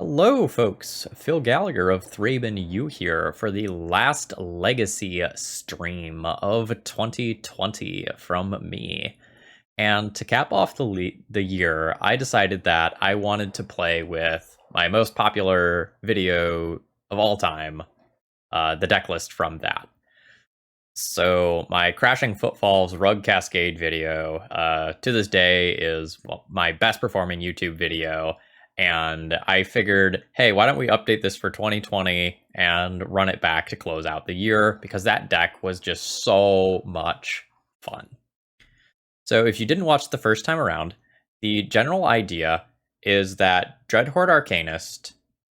Hello, folks. Phil Gallagher of ThrabenU here for the last Legacy stream of 2020 from me. And to cap off the year, I decided that I wanted to play with my most popular video of all time, the deck list from that. So my Crashing Footfalls Rug Cascade video, to this day, is my best performing YouTube video. And I figured, hey, why don't we update this for 2020 and run it back to close out the year, because that deck was just so much fun. So if you didn't watch the first time around, the general idea is that Dreadhorde Arcanist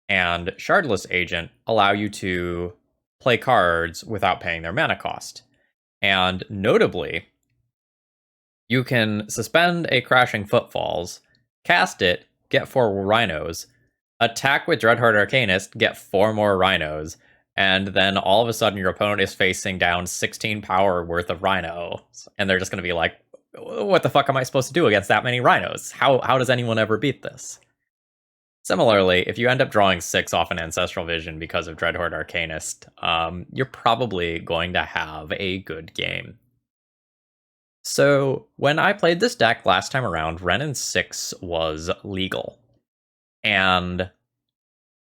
and Shardless Agent allow you to play cards without paying their mana cost. And notably, you can suspend a Crashing Footfalls, cast it, get 4 rhinos, attack with Dreadhorde Arcanist, get 4 more rhinos, and then all of a sudden your opponent is facing down 16 power worth of rhino, and they're just going to be like, what the fuck am I supposed to do against that many rhinos? How does anyone ever beat this? Similarly, if you end up drawing 6 off an Ancestral Vision because of Dreadhorde Arcanist, you're probably going to have a good game. So, when I played this deck last time around, Wrenn 6 was legal. And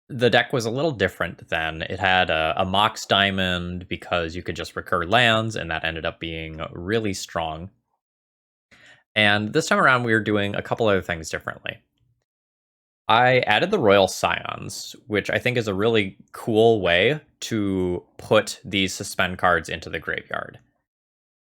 the deck was a little different then. It had a Mox Diamond because you could just recur lands, and that ended up being really strong. And this time around, we were doing a couple other things differently. I added the Royal Scions, which I think is a really cool way to put these suspend cards into the graveyard.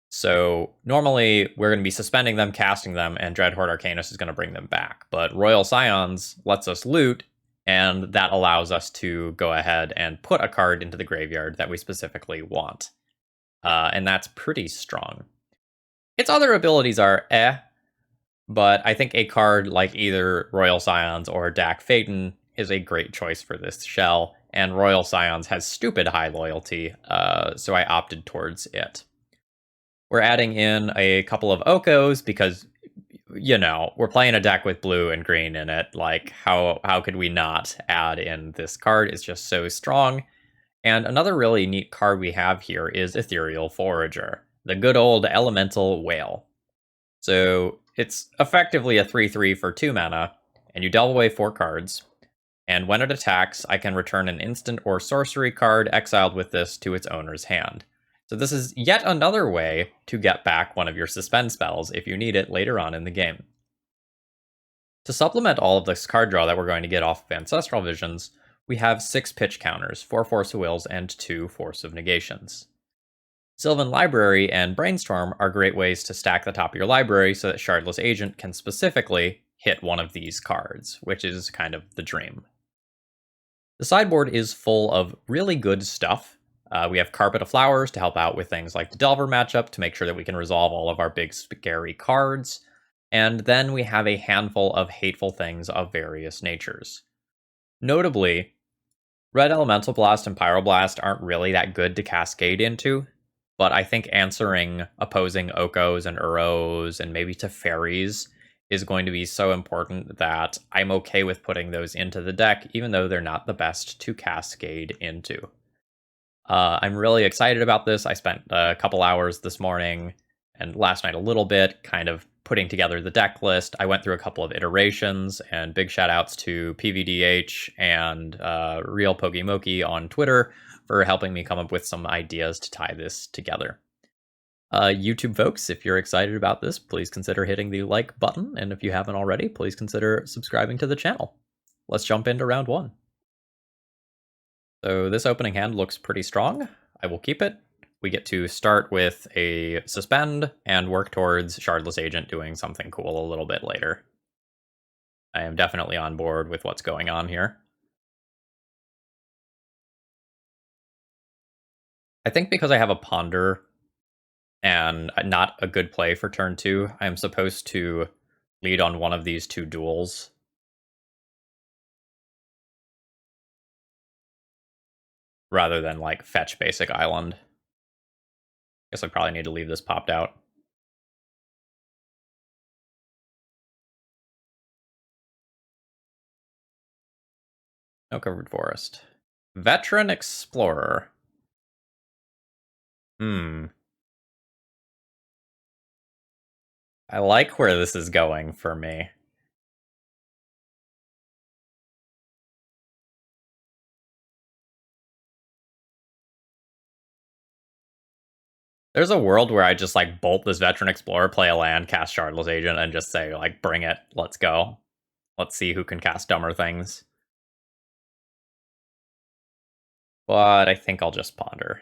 So normally we're going to be suspending them, casting them, and Dreadhorde Arcanist is going to bring them back. But Royal Scions lets us loot, and that allows us to go ahead and put a card into the graveyard that we specifically want. And that's pretty strong. Its other abilities are but I think a card like either Royal Scions or Dak Phaeton is a great choice for this shell, and Royal Scions has stupid high loyalty, so I opted towards it. We're adding in a couple of Okos because, you know, we're playing a deck with blue and green in it. Like, how could we not add in this card? It's just so strong. And another really neat card we have here is Ethereal Forager, the good old Elemental Whale. So it's effectively a 3/3 for 2 mana, and you delve away 4 cards. And when it attacks, I can return an instant or sorcery card exiled with this to its owner's hand. So this is yet another way to get back one of your suspend spells if you need it later on in the game. To supplement all of this card draw that we're going to get off of Ancestral Visions, we have 6 pitch counters, 4 Force of Wills, and 2 Force of Negations. Sylvan Library and Brainstorm are great ways to stack the top of your library so that Shardless Agent can specifically hit one of these cards, which is kind of the dream. The sideboard is full of really good stuff. We have Carpet of Flowers to help out with things like the Delver matchup to make sure that we can resolve all of our big scary cards. And then we have a handful of hateful things of various natures. Notably, Red Elemental Blast and Pyroblast aren't really that good to cascade into, but I think answering opposing Okos and Uros and maybe Teferis is going to be so important that I'm okay with putting those into the deck, even though they're not the best to cascade into. I'm really excited about this. I spent a couple hours this morning and last night a little bit kind of putting together the deck list. I went through a couple of iterations, and big shout outs to PVDH and Real Pokimoki on Twitter for helping me come up with some ideas to tie this together. YouTube folks, if you're excited about this, please consider hitting the like button, and if you haven't already, please consider subscribing to the channel. Let's jump into round 1. So this opening hand looks pretty strong. I will keep it. We get to start with a suspend and work towards Shardless Agent doing something cool a little bit later. I am definitely on board with what's going on here. I think because I have a Ponder and not a good play for turn 2, I'm supposed to lead on one of these 2 duels. Rather than, like, fetch basic island. Guess I probably need to leave this popped out. No covered forest. Veteran Explorer. I like where this is going for me. There's a world where I just like bolt this Veteran Explorer, play a land, cast Shardless Agent, and just say like, bring it, let's go. Let's see who can cast dumber things. But I think I'll just ponder.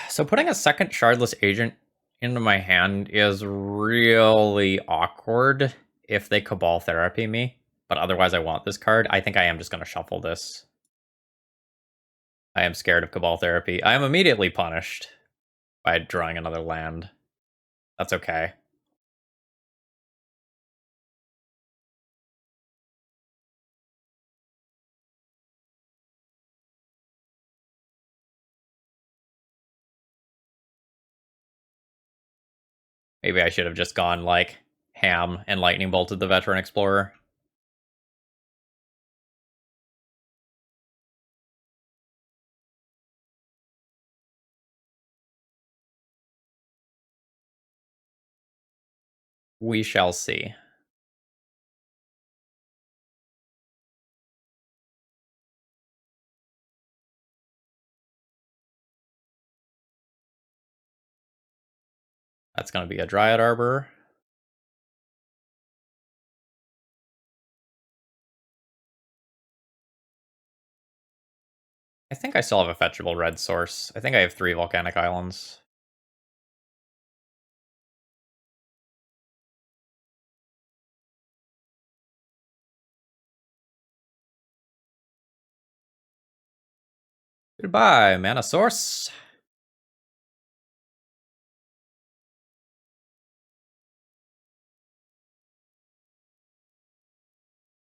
So putting a second Shardless Agent into my hand is really awkward if they Cabal Therapy me. But otherwise I want this card. I think I am just going to shuffle this. I am scared of Cabal Therapy. I am immediately punished by drawing another land. That's okay. Maybe I should have just gone, like, ham and lightning bolted the Veteran Explorer. We shall see. That's going to be a Dryad Arbor. I think I still have a fetchable red source. I think I have 3 Volcanic Islands. Goodbye, mana source.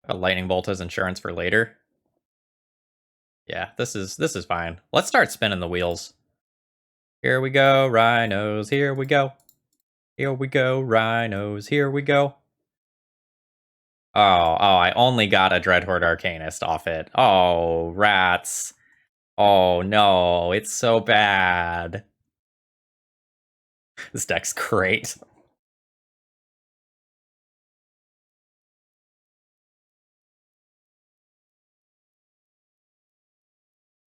A lightning bolt as insurance for later. Yeah, this is fine. Let's start spinning the wheels. Here we go, rhinos, here we go. Here we go, rhinos, here we go. Oh, I only got a Dreadhorde Arcanist off it. Oh, rats. Oh no, it's so bad. This deck's great.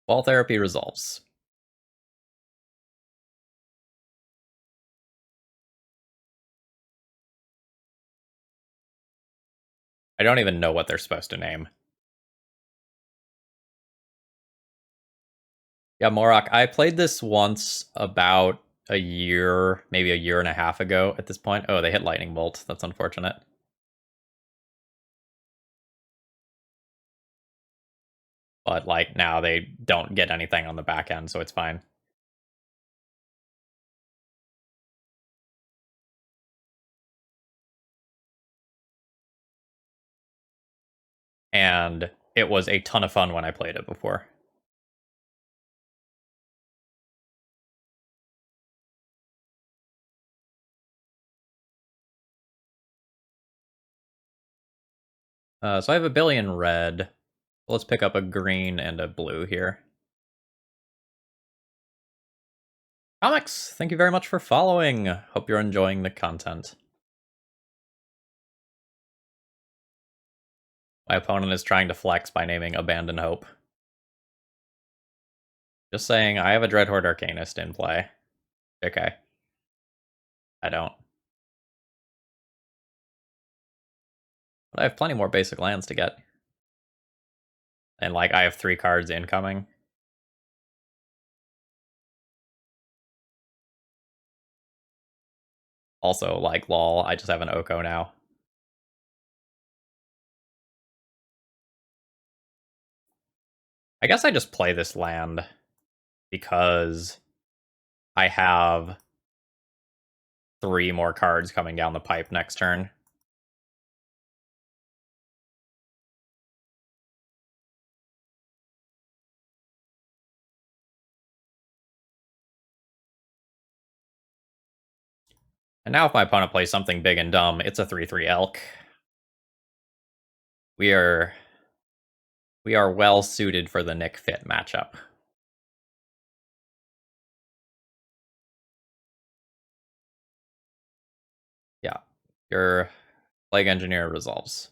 Ball therapy resolves. I don't even know what they're supposed to name. Yeah, Morak, I played this once about a year, maybe a year and a half ago at this point. Oh, they hit Lightning Bolt. That's unfortunate. But, like, now they don't get anything on the back end, so it's fine. And it was a ton of fun when I played it before. So I have a billion red. Let's pick up a green and a blue here. Comics, thank you very much for following. Hope you're enjoying the content. My opponent is trying to flex by naming Abandon Hope. Just saying, I have a Dreadhorde Arcanist in play. Okay. I don't. But I have plenty more basic lands to get. And, like, I have 3 cards incoming. Also, like, lol, I just have an Oko now. I guess I just play this land because I have 3 more cards coming down the pipe next turn. And now if my opponent plays something big and dumb, it's a 3/3 elk. We are well suited for the Nick Fit matchup. Yeah. Your Plague Engineer resolves.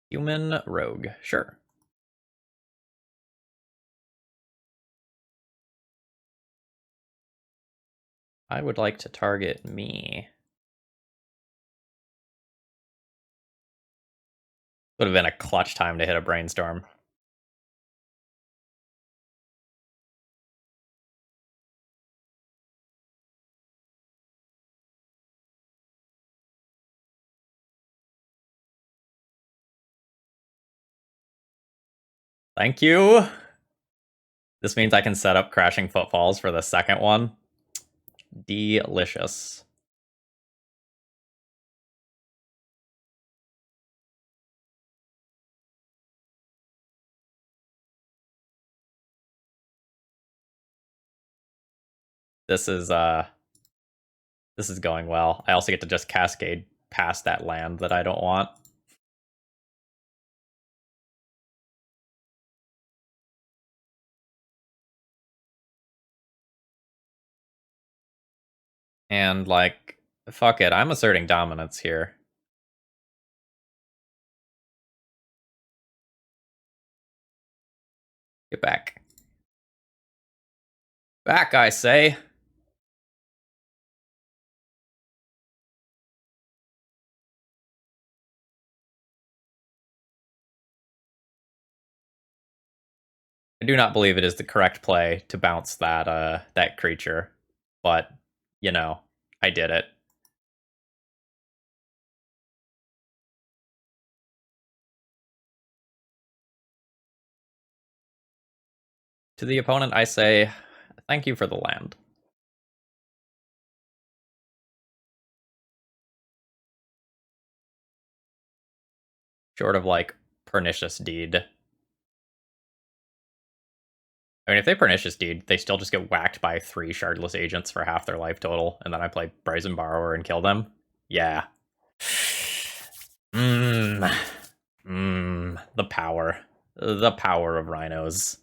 Human Rogue, sure. I would like to target me. Would have been a clutch time to hit a Brainstorm. Thank you. This means I can set up Crashing Footfalls for the second one. Delicious. This is going well. I also get to just Cascade past that land that I don't want. And, like, fuck it, I'm asserting dominance here. Get back. Back, I say. I do not believe it is the correct play to bounce that that creature, but, you know, I did it. To the opponent, I say, thank you for the land. Short of, like, Pernicious Deed. I mean, if they Pernicious Deed, they still just get whacked by 3 Shardless Agents for half their life total, and then I play Brazen Borrower and kill them. Yeah. The power. The power of Rhinos.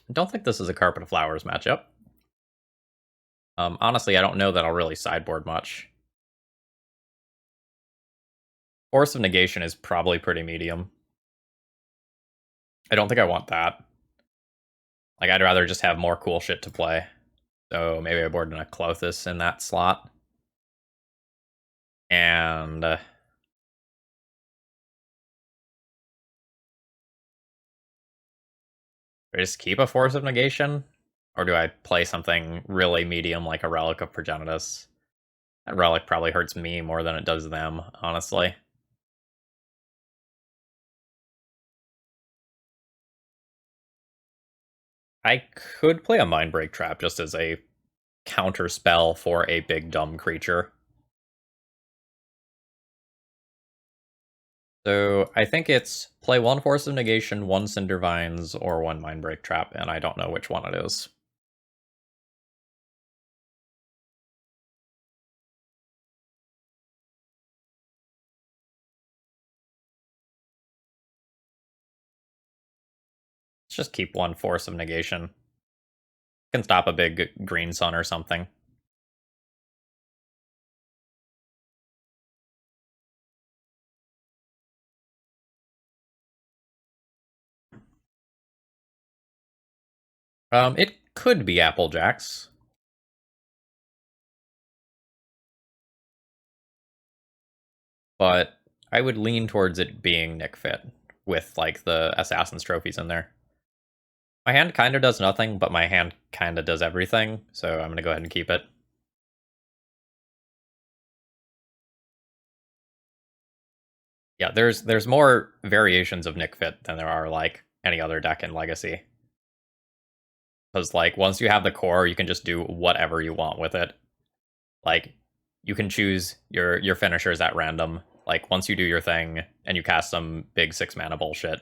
I don't think this is a Carpet of Flowers matchup. Honestly, I don't know that I'll really sideboard much. Force of Negation is probably pretty medium. I don't think I want that. Like, I'd rather just have more cool shit to play. So maybe I board in a Clothis in that slot. And do I just keep a Force of Negation? Or do I play something really medium like a Relic of Progenitus? That Relic probably hurts me more than it does them, honestly. I could play a Mindbreak Trap just as a counter spell for a big dumb creature. So I think it's play 1 Force of Negation, 1 Cindervines, or 1 Mindbreak Trap, and I don't know which one it is. Let's just keep 1 Force of Negation. Can stop a big green sun or something. It could be Applejacks. But I would lean towards it being Nick Fit with, like, the Assassin's Trophies in there. My hand kind of does nothing, but my hand kind of does everything, so I'm going to go ahead and keep it. Yeah, there's more variations of Nick Fit than there are like any other deck in Legacy. Because like once you have the core, you can just do whatever you want with it. Like you can choose your finishers at random. Like once you do your thing and you cast some big 6 mana bullshit,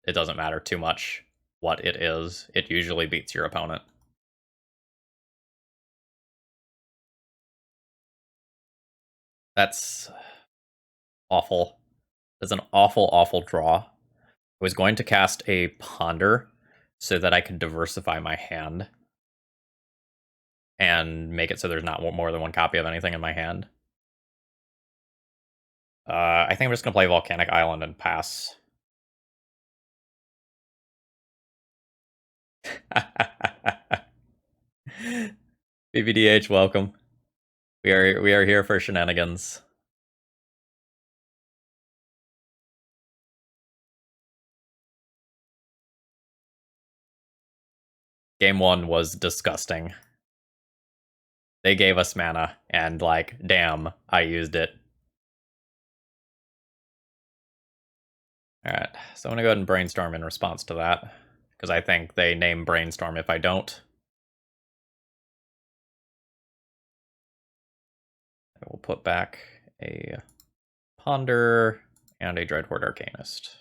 it doesn't matter too much what it is. It usually beats your opponent. That's awful. That's an awful, awful draw. I was going to cast a Ponder so that I could diversify my hand and make it so there's not more than one copy of anything in my hand. I think I'm just going to play Volcanic Island and pass. BBDH, welcome. We are here for shenanigans. Game 1 was disgusting. They gave us mana, and like, damn, I used it. Alright, so I'm gonna go ahead and brainstorm in response to that, because I think they name brainstorm if I don't. I will put back a Ponder and a Dreadhorde Arcanist.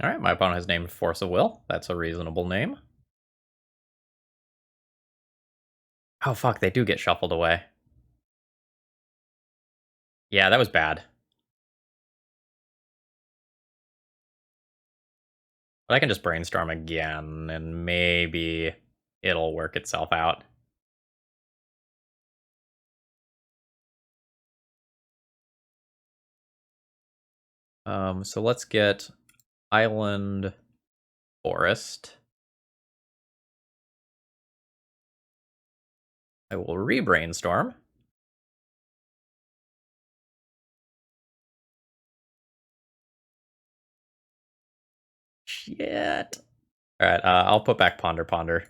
Alright, my opponent has named Force of Will. That's a reasonable name. Oh fuck, they do get shuffled away. Yeah, that was bad. But I can just brainstorm again, and maybe it'll work itself out. So let's get Island Forest. I will re-brainstorm. Shit. Alright, I'll put back Ponder.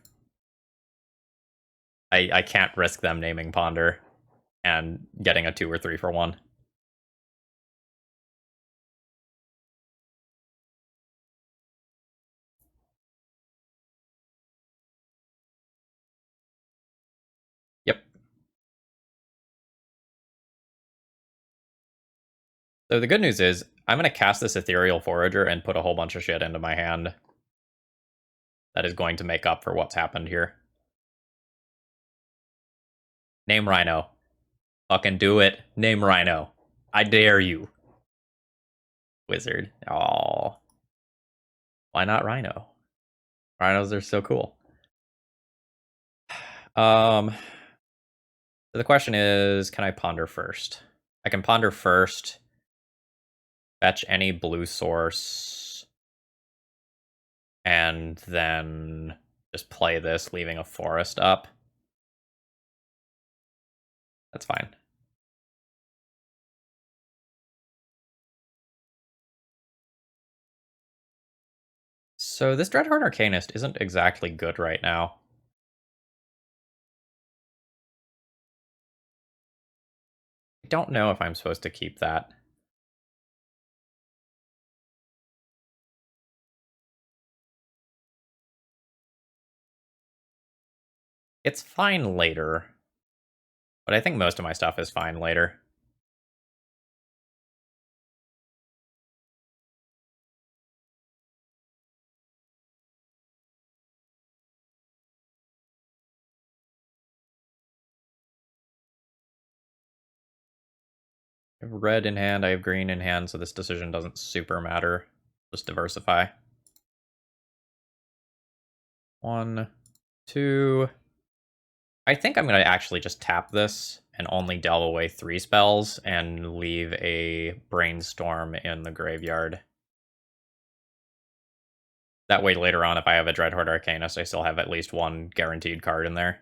I can't risk them naming Ponder and getting a 2 or 3 for 1. Yep. So the good news is, I'm going to cast this Ethereal Forager and put a whole bunch of shit into my hand that is going to make up for what's happened here. Name Rhino. Fucking do it. Name Rhino. I dare you. Wizard. Oh. Why not Rhino? Rhinos are so cool. So the question is, can I Ponder first? I can Ponder first. Fetch any blue source. And then just play this, leaving a forest up. That's fine. So this Dreadhorde Arcanist isn't exactly good right now. I don't know if I'm supposed to keep that. It's fine later. But I think most of my stuff is fine later. I have red in hand, I have green in hand, so this decision doesn't super matter. Just diversify. 1, 2. I think I'm going to actually just tap this and only delve away 3 spells and leave a Brainstorm in the graveyard. That way later on, if I have a Dreadhorde Arcanist, I still have at least 1 guaranteed card in there.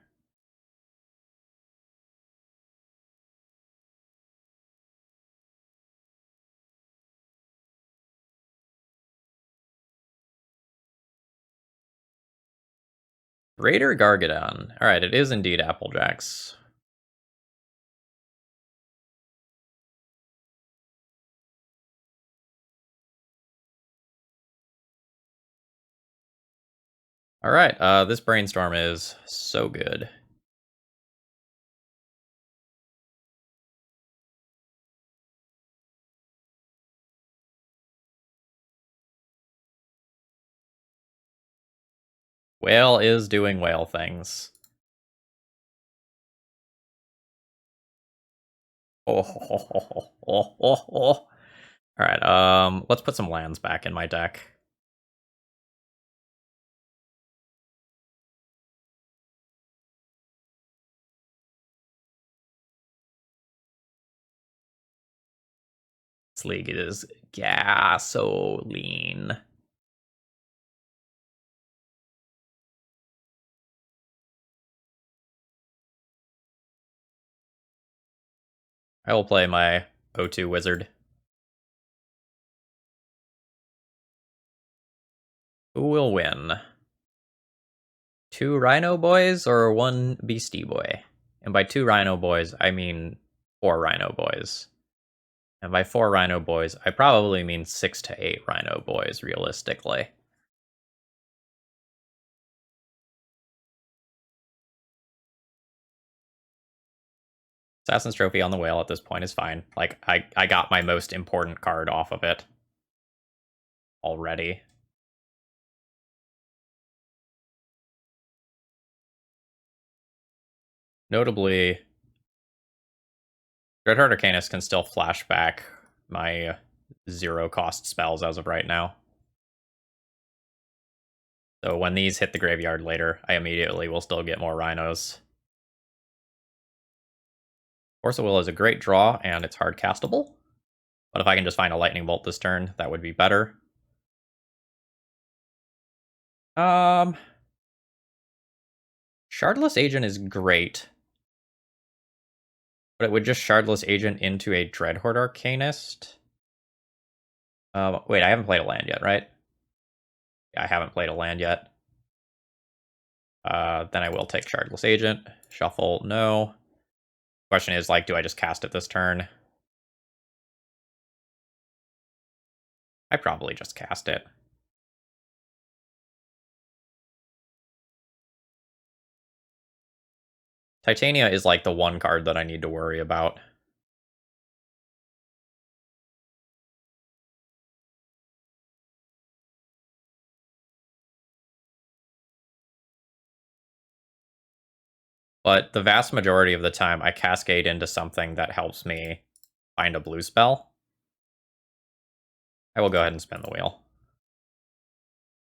Raider Gargadon. Alright, it is indeed Applejacks. Alright, this brainstorm is so good. Whale is doing whale things. Oh. Alright, let's put some lands back in my deck. This league is gasoline. I will play my O2 wizard. Who will win? 2 Rhino boys or 1 Beastie boy? And by 2 Rhino boys, I mean 4 Rhino boys. And by 4 Rhino boys, I probably mean 6 to 8 Rhino boys, realistically. Assassin's Trophy on the whale at this point is fine. Like, I got my most important card off of it already. Notably, Dreadheart Arcanist can still flash back my 0-cost spells as of right now. So when these hit the graveyard later, I immediately will still get more Rhinos. Force of Will is a great draw, and it's hard castable. But if I can just find a Lightning Bolt this turn, that would be better. Shardless Agent is great. But it would just Shardless Agent into a Dreadhorde Arcanist. Wait, I haven't played a land yet, right? Yeah, I haven't played a land yet. Then I will take Shardless Agent. Shuffle, no. Question is, like, do I just cast it this turn? I probably just cast it. Titania is, like, the one card that I need to worry about. But the vast majority of the time, I cascade into something that helps me find a blue spell. I will go ahead and spin the wheel.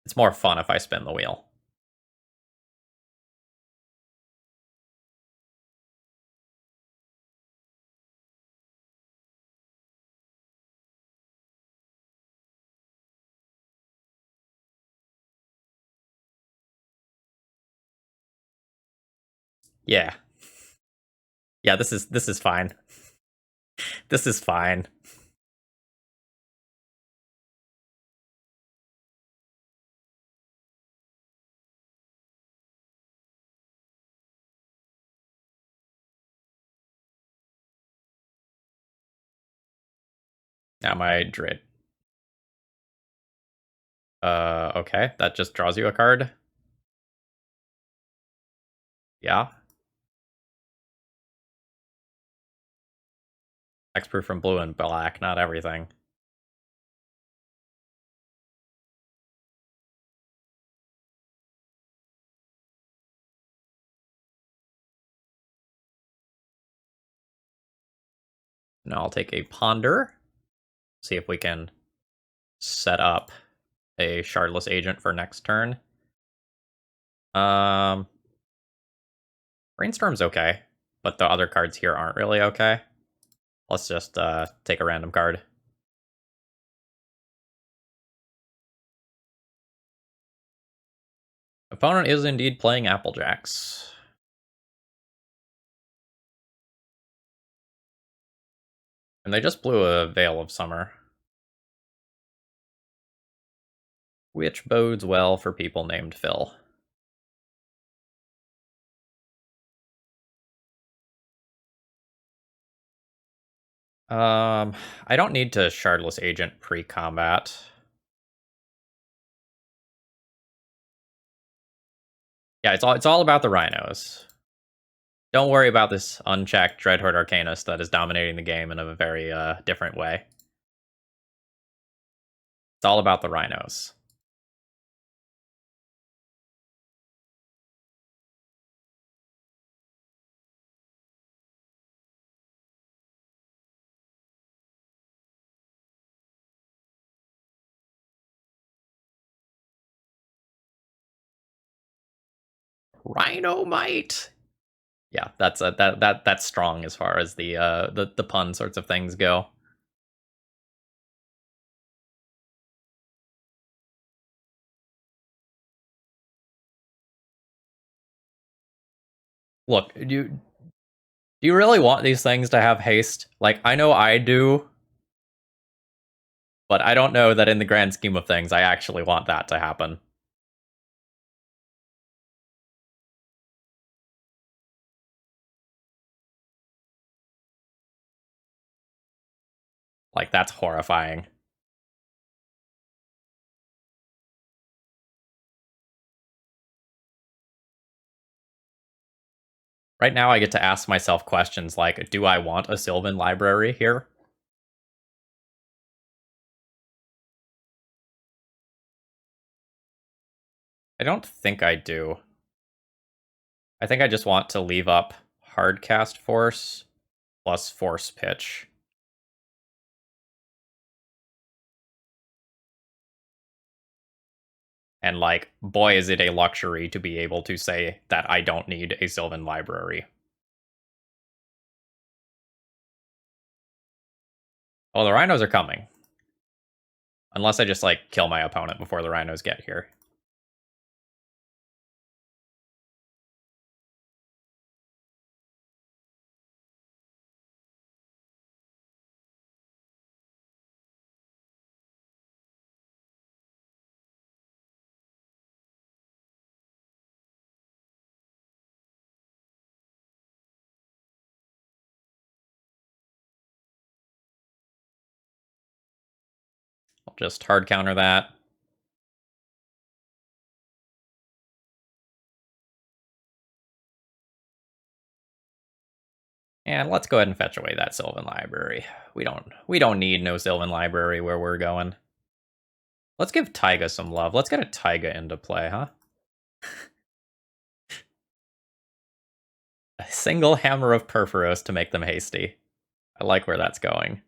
It's more fun if I spin the wheel. Yeah. Yeah, this is fine. This is fine. Now my Drid. Okay. That just draws you a card. Yeah. Hexproof from blue and black, not everything. Now I'll take a Ponder. See if we can set up a Shardless Agent for next turn. Brainstorm's okay, but the other cards here aren't really okay. Let's just take a random card. Opponent is indeed playing Applejacks. And they just blew a Veil of Summer. Which bodes well for people named Phil. I don't need to Shardless Agent pre-combat. Yeah, it's all about the rhinos. Don't worry about this unchecked Dreadhorde Arcanist that is dominating the game in a very different way. It's all about the rhinos. Rhino might. Yeah, that's strong as far as the pun sorts of things go. Look, do you really want these things to have haste? Like, I know I do, but I don't know that in the grand scheme of things, I actually want that to happen. Like, that's horrifying. Right now, I get to ask myself questions like, do I want a Sylvan library here? I don't think I do. I think I just want to leave up Hardcast Force plus Force Pitch. And, like, boy, is it a luxury to be able to say that I don't need a Sylvan library. Oh, the rhinos are coming. Unless I just, like, kill my opponent before the rhinos get here. I'll just hard counter that. And let's go ahead and fetch away that Sylvan library. We don't need no Sylvan library where we're going. Let's give Taiga some love. Let's get a Taiga into play, huh? A single Hammer of Purphoros to make them hasty. I like where that's going.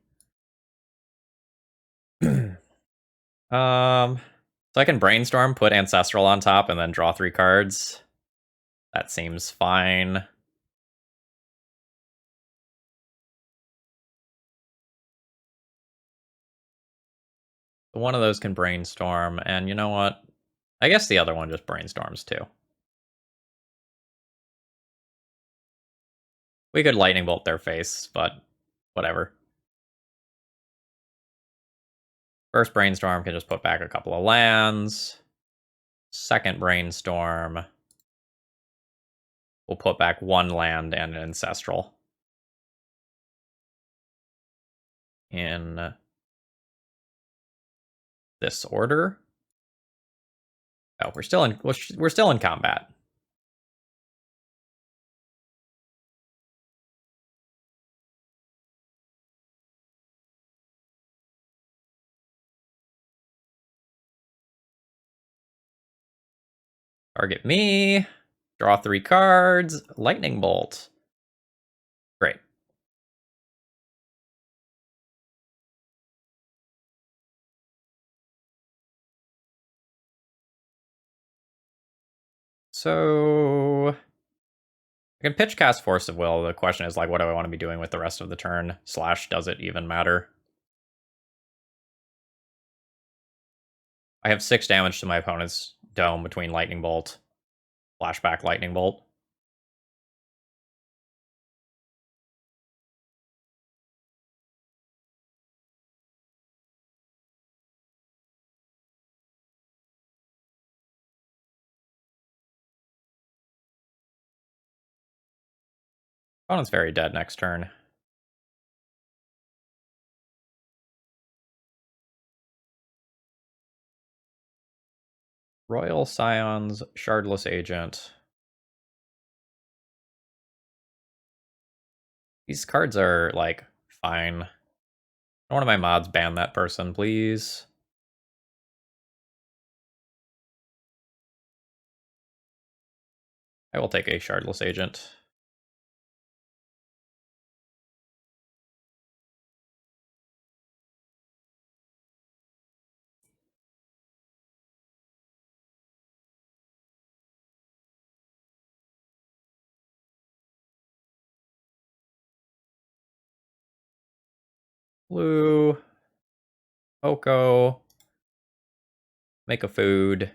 So I can Brainstorm, put Ancestral on top, and then draw 3 cards. That seems fine. One of those can Brainstorm, and you know what? I guess the other one just Brainstorms too. We could Lightning Bolt their face, but whatever. First Brainstorm can just put back a couple of lands. Second Brainstorm, we'll put back 1 land and an Ancestral. In this order. Oh, we're still in combat. Target me. Draw 3 cards. Lightning Bolt. Great. So I can pitch cast Force of Will. The question is, like, what do I want to be doing with the rest of the turn? / does it even matter? I have 6 damage to my opponent's dome between Lightning Bolt, Flashback Lightning Bolt. Opponent's very dead next turn. Royal Scions, Shardless Agent. These cards are, like, fine. One of my mods ban that person, please. I will take a Shardless Agent. Blue. Oko. Make a food.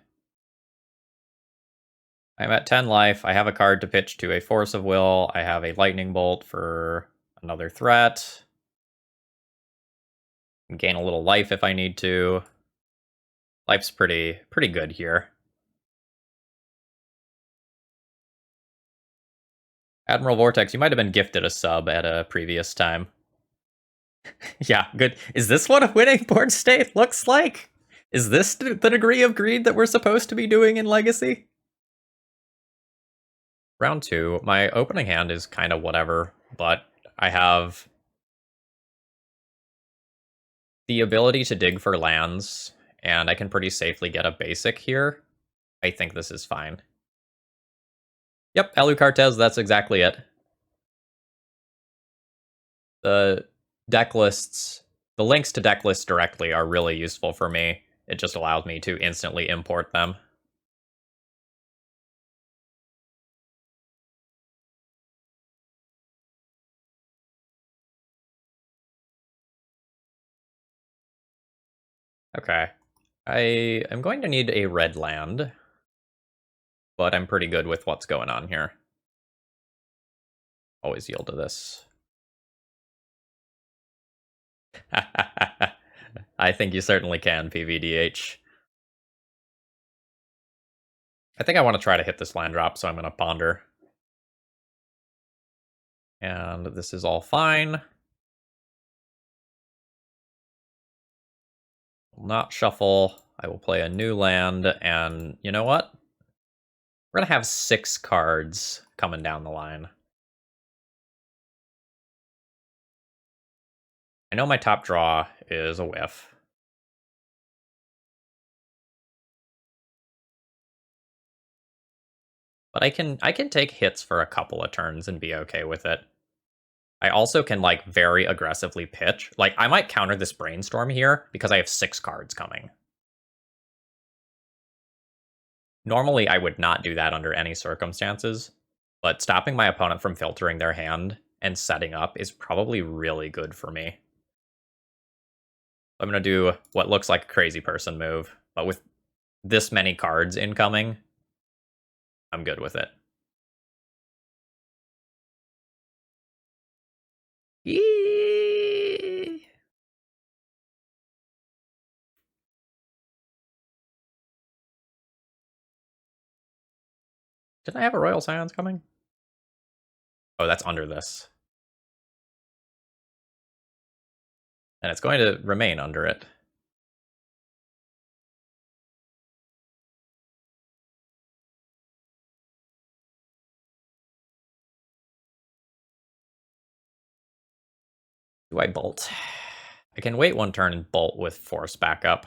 I'm at 10 life. I have a card to pitch to a Force of Will. I have a Lightning Bolt for another threat. Gain a little life if I need to. Life's pretty good here. Admiral Vortex, you might have been gifted a sub at a previous time. Yeah, good. Is this what a winning board state looks like? Is this the degree of greed that we're supposed to be doing in Legacy? Round 2. My opening hand is kind of whatever, but I have the ability to dig for lands, and I can pretty safely get a basic here. I think this is fine. Yep, Alucartes, that's exactly it. The deck lists, the links to deck lists directly are really useful for me. It just allows me to instantly import them. Okay. I am going to need a red land, but I'm pretty good with what's going on here. Always yield to this. I think you certainly can, PVDH. I think I want to try to hit this land drop, so I'm going to ponder. And this is all fine. Will not shuffle. I will play a new land, and you know what? We're going to have 6 cards coming down the line. I know my top draw is a whiff. But I can take hits for a couple of turns and be okay with it. I also can, like, very aggressively pitch. Like, I might counter this Brainstorm here because I have 6 cards coming. Normally, I would not do that under any circumstances, but stopping my opponent from filtering their hand and setting up is probably really good for me. I'm going to do what looks like a crazy person move, but with this many cards incoming, I'm good with it. Yee! Didn't I have a Royal Scions coming? Oh, that's under this. And it's going to remain under it. Do I bolt? I can wait 1 turn and bolt with force backup.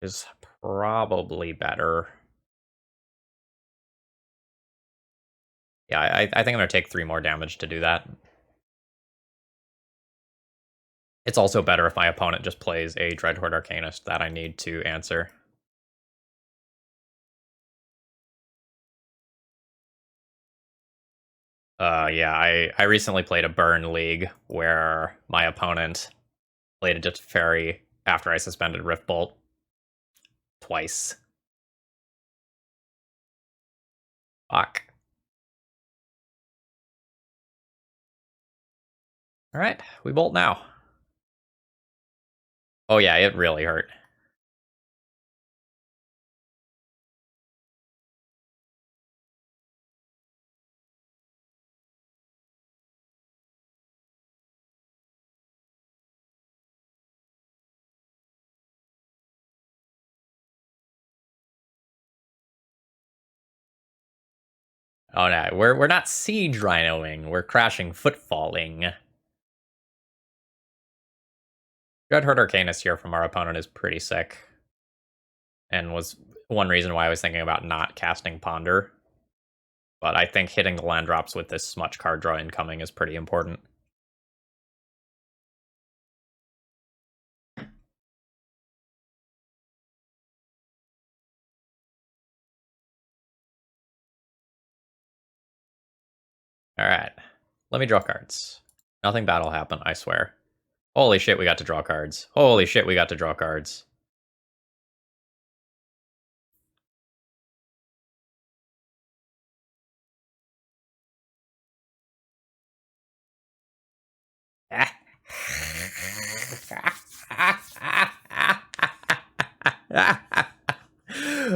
Is probably better. Yeah, I think I'm going to take 3 more damage to do that. It's also better if my opponent just plays a Dreadhorde Arcanist that I need to answer. Yeah, I recently played a burn league where my opponent played a Just Fairy after I suspended Rift Bolt twice. Fuck. Alright, we bolt now. Oh yeah, it really hurt. Oh no, we're not siege rhinoing, we're crashing footfalling. Dreadhorde Arcanist here from our opponent is pretty sick. And was one reason why I was thinking about not casting Ponder. But I think hitting the land drops with this much card draw incoming is pretty important. Alright. Let me draw cards. Nothing bad will happen, I swear. Holy shit, we got to draw cards. Holy shit, we got to draw cards.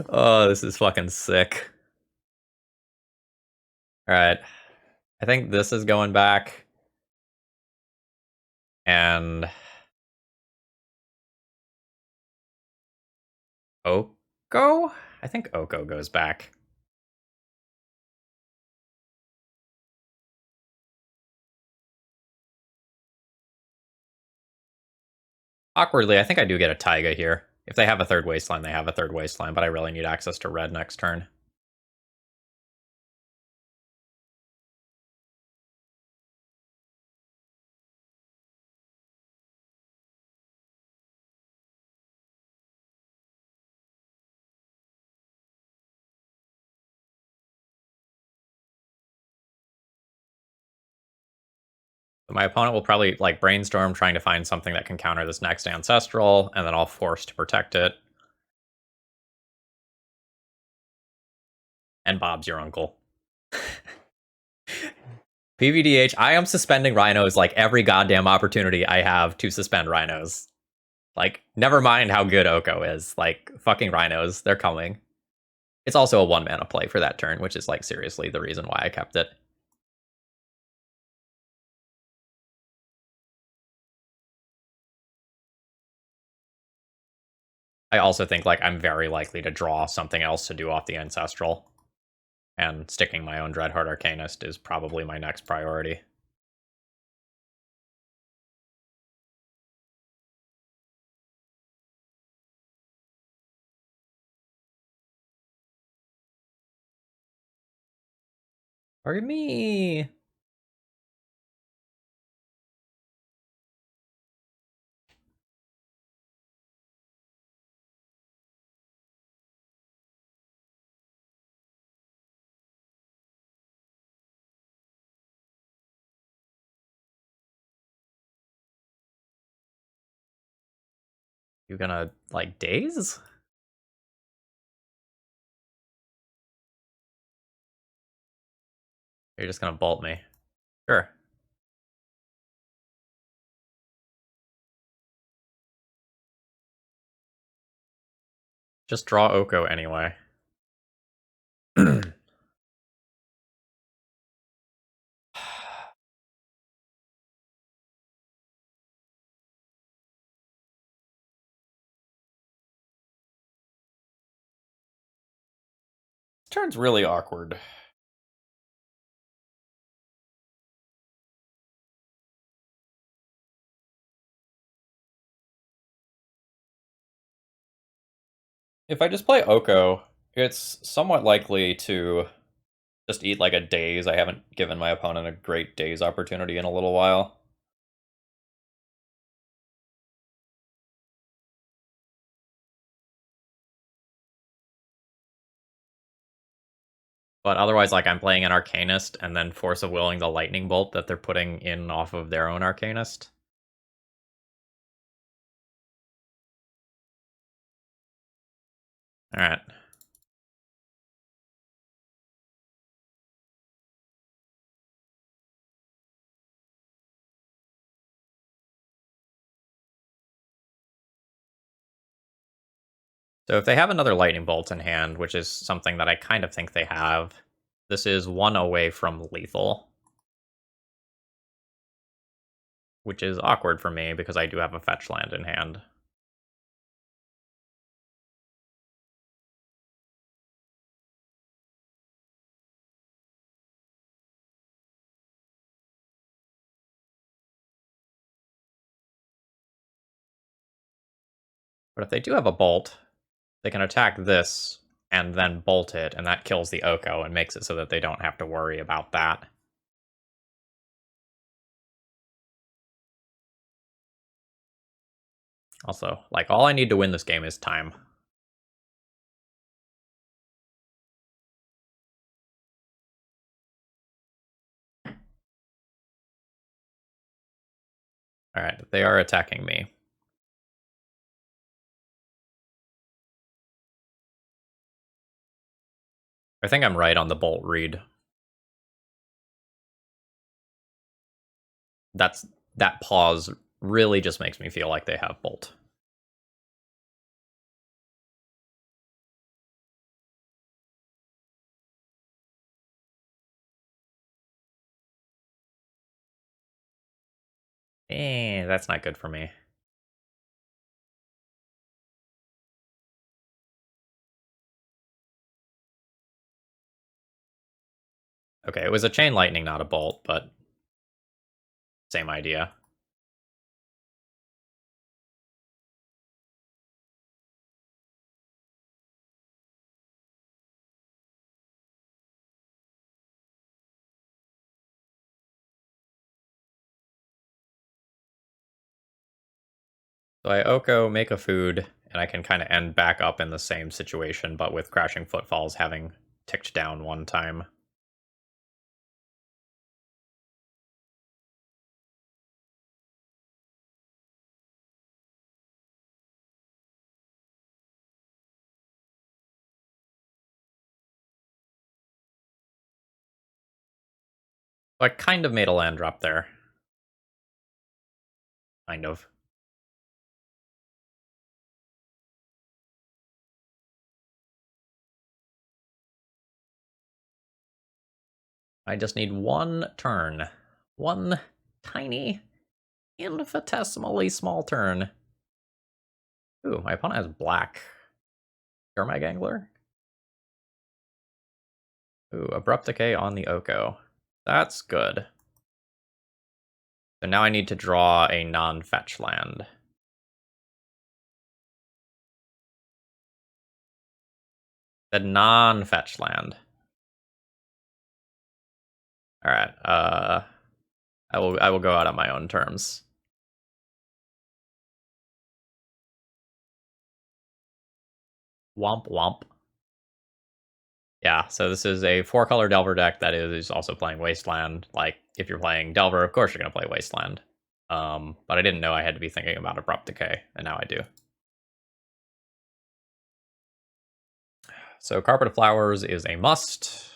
Oh, this is fucking sick. Alright. I think this is going back. And Oko? I think Oko goes back. Awkwardly, I think I do get a Taiga here. If they have a third wasteland, they have a third wasteland, but I really need access to red next turn. My opponent will probably like brainstorm trying to find something that can counter this next ancestral, and then I'll force to protect it. And Bob's your uncle. PVDH, I am suspending rhinos like every goddamn opportunity I have to suspend rhinos. Like, never mind how good Oko is. Like, fucking rhinos, they're coming. It's also a 1-mana play for that turn, which is like seriously the reason why I kept it. I also think like I'm very likely to draw something else to do off the ancestral. And sticking my own Dreadhorde Arcanist is probably my next priority. Or me! You gonna, like, daze? You're just gonna bolt me. Sure. Just draw Oko anyway. This turn's really awkward. If I just play Oko, it's somewhat likely to just eat like a daze. I haven't given my opponent a great daze opportunity in a little while. But otherwise, like, I'm playing an Arcanist and then Force of Willing the Lightning Bolt that they're putting in off of their own Arcanist. Alright. So if they have another Lightning Bolt in hand, which is something that I kind of think they have, this is one away from lethal. Which is awkward for me because I do have a fetch land in hand. But if they do have a bolt, they can attack this and then bolt it, and that kills the Oko and makes it so that they don't have to worry about that. Also, like, all I need to win this game is time. Alright, they are attacking me. I think I'm right on the bolt read. That pause really just makes me feel like they have bolt. That's not good for me. Okay, it was a chain lightning, not a bolt, but same idea. So I Oko, make a food, and I can kind of end back up in the same situation, but with Crashing Footfalls having ticked down one time. So I kind of made a land drop there. Kind of. I just need one turn. One tiny, infinitesimally small turn. Ooh, my opponent has black. Gangler? Ooh, Abrupt Decay on the Oko. That's good. So now I need to draw a non-fetch land. The non-fetch land. Alright, I will go out on my own terms. Womp womp. Yeah, so this is a 4-color Delver deck that is also playing Wasteland. Like, if you're playing Delver, of course you're going to play Wasteland. But I didn't know I had to be thinking about Abrupt Decay, and now I do. So Carpet of Flowers is a must.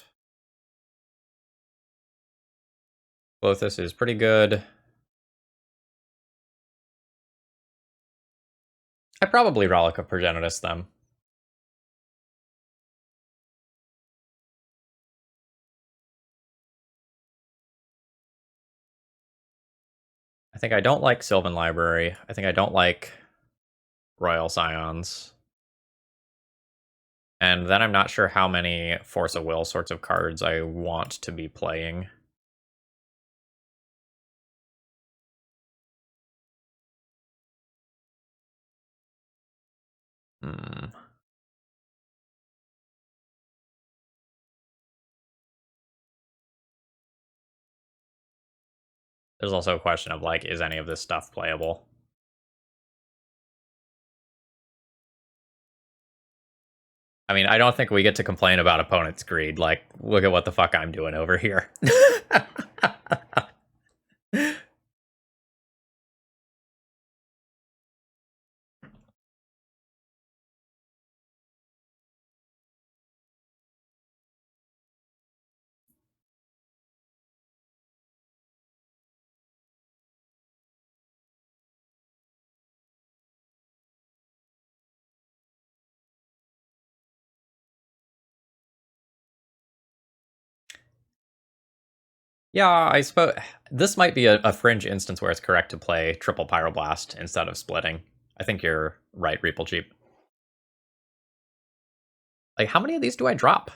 Lothus is pretty good. I probably Relic of Progenitus them. I think I don't like Sylvan Library. I think I don't like Royal Scions. And then I'm not sure how many Force of Will sorts of cards I want to be playing. There's also a question of, like, is any of this stuff playable? I mean, I don't think we get to complain about opponent's greed. Like, look at what the fuck I'm doing over here. Yeah, I suppose this might be a fringe instance where it's correct to play triple Pyroblast instead of splitting. I think you're right, Reaple Cheap. Like, how many of these do I drop?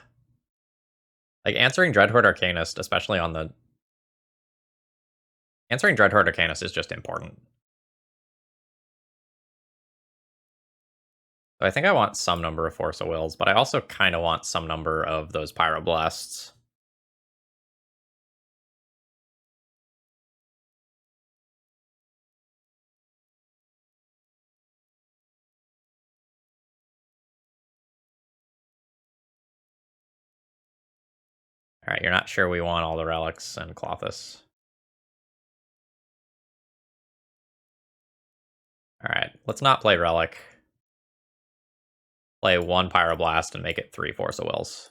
Like, answering Dreadhorde Arcanist, especially on the... Answering Dreadhorde Arcanist is just important. So I think I want some number of Force of Wills, but I also kind of want some number of those Pyroblasts. Alright, you're not sure we want all the relics and Clothis. Alright, let's not play Relic. Play one Pyroblast and make it 3 Force of Wills.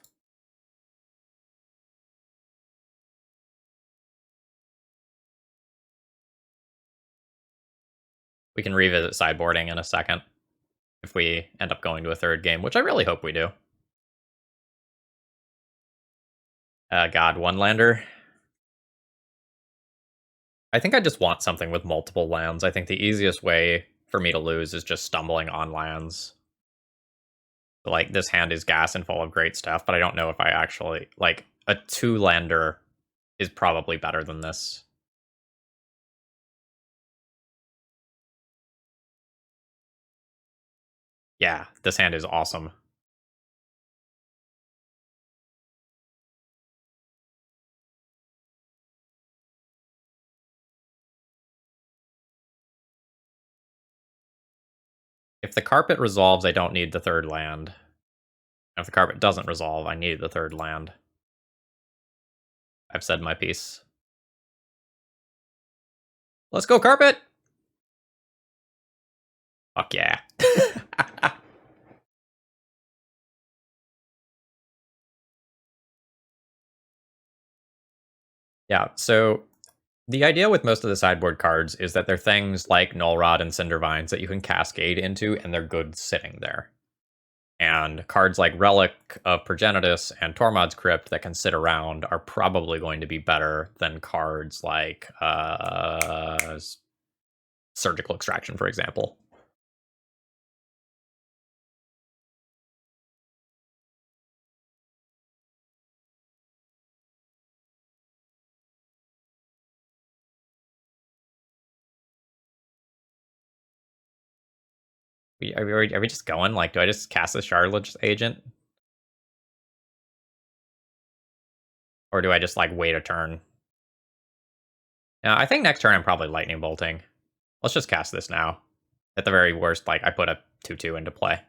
We can revisit sideboarding in a second if we end up going to a third game, which I really hope we do. God, one lander. I think I just want something with multiple lands. I think the easiest way for me to lose is just stumbling on lands. Like, this hand is gas and full of great stuff, but I don't know if I actually... Like, a 2-lander is probably better than this. Yeah, this hand is awesome. If the carpet resolves, I don't need the third land. If the carpet doesn't resolve, I need the third land. I've said my piece. Let's go, carpet! Fuck yeah. Yeah, so the idea with most of the sideboard cards is that they're things like Null Rod and Cindervines that you can cascade into, and they're good sitting there. And cards like Relic of Progenitus and Tormod's Crypt that can sit around are probably going to be better than cards like Surgical Extraction, for example. Are we just going? Like, do I just cast the Charlotte Agent? Or do I just, like, wait a turn? Now, I think next turn I'm probably Lightning Bolting. Let's just cast this now. At the very worst, like, I put a 2/2 into play.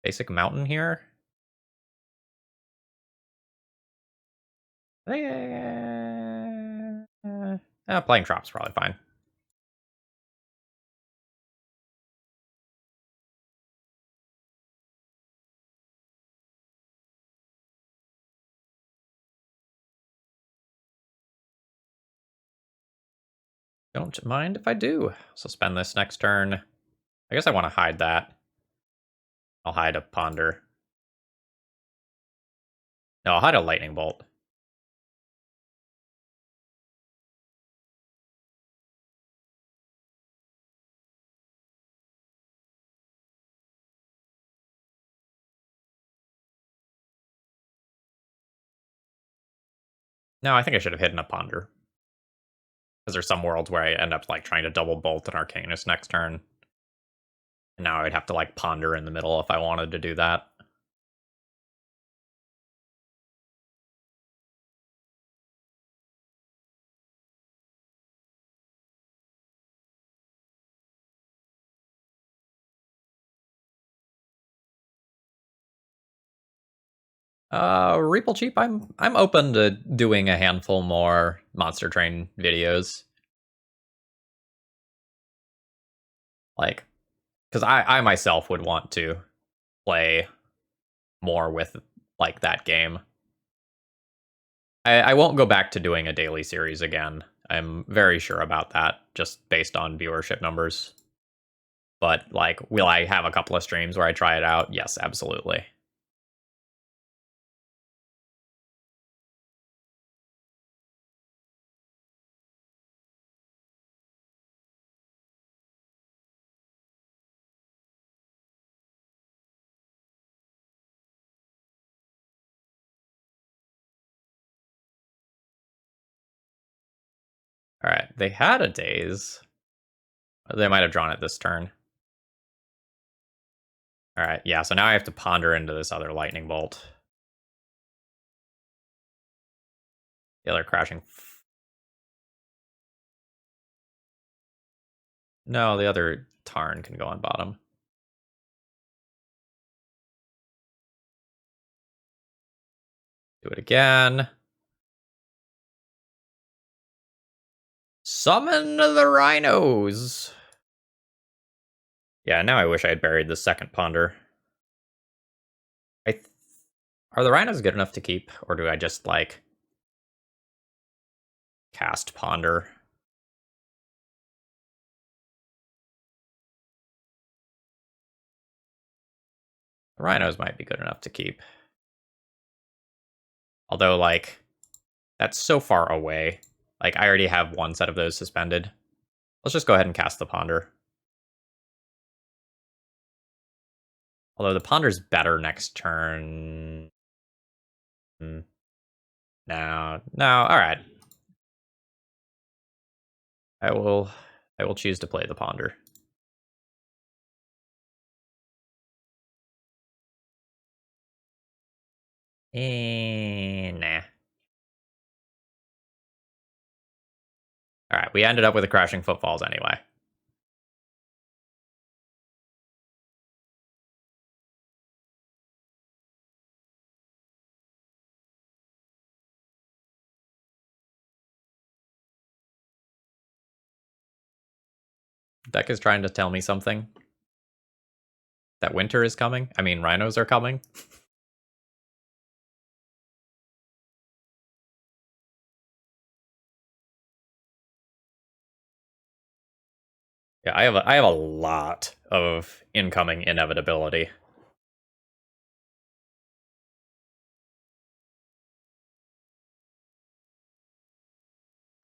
Basic Mountain here. Playing Trop's probably fine. Don't mind if I do. So spend this next turn. I guess I want to hide that. I'll hide a Ponder. No, I'll hide a Lightning Bolt. No, I think I should have hidden a Ponder. Because there's some worlds where I end up like trying to double Bolt an Arcanus next turn. And now I'd have to like Ponder in the middle if I wanted to do that. Reaple Cheap, I'm open to doing a handful more Monster Train videos. Like, because I myself would want to play more with like that game. I won't go back to doing a daily series again. I'm very sure about that, just based on viewership numbers. But like, will I have a couple of streams where I try it out? Yes, absolutely. they had a daze. They might have drawn it this turn. Alright, yeah, so now I have to ponder into this other lightning bolt. The other crashing. No, the other Tarn can go on bottom. Do it again. Summon the rhinos! Yeah, now I wish I had buried the second ponder. Are the rhinos good enough to keep, or do I just, like, cast ponder? The rhinos might be good enough to keep. Although, like, that's so far away. Like, I already have one set of those suspended. Let's just go ahead and cast the ponder. Although the ponder's better next turn. No, alright. I will choose to play the ponder. Nah. Alright, we ended up with a crashing footfalls anyway. Deck is trying to tell me something. That winter is coming? I mean, rhinos are coming? Yeah, I have a lot of incoming inevitability.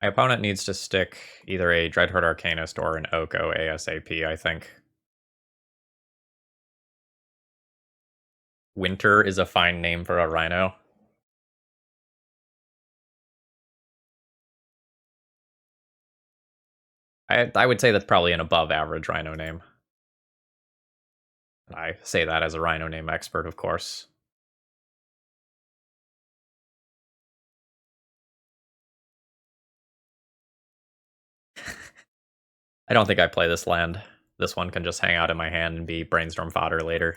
My opponent needs to stick either a Dreadhorde Arcanist or an Oko ASAP, I think. Winter is a fine name for a rhino. I would say that's probably an above average rhino name. I say that as a rhino name expert, of course. I don't think I play this land. This one can just hang out in my hand and be brainstorm fodder later.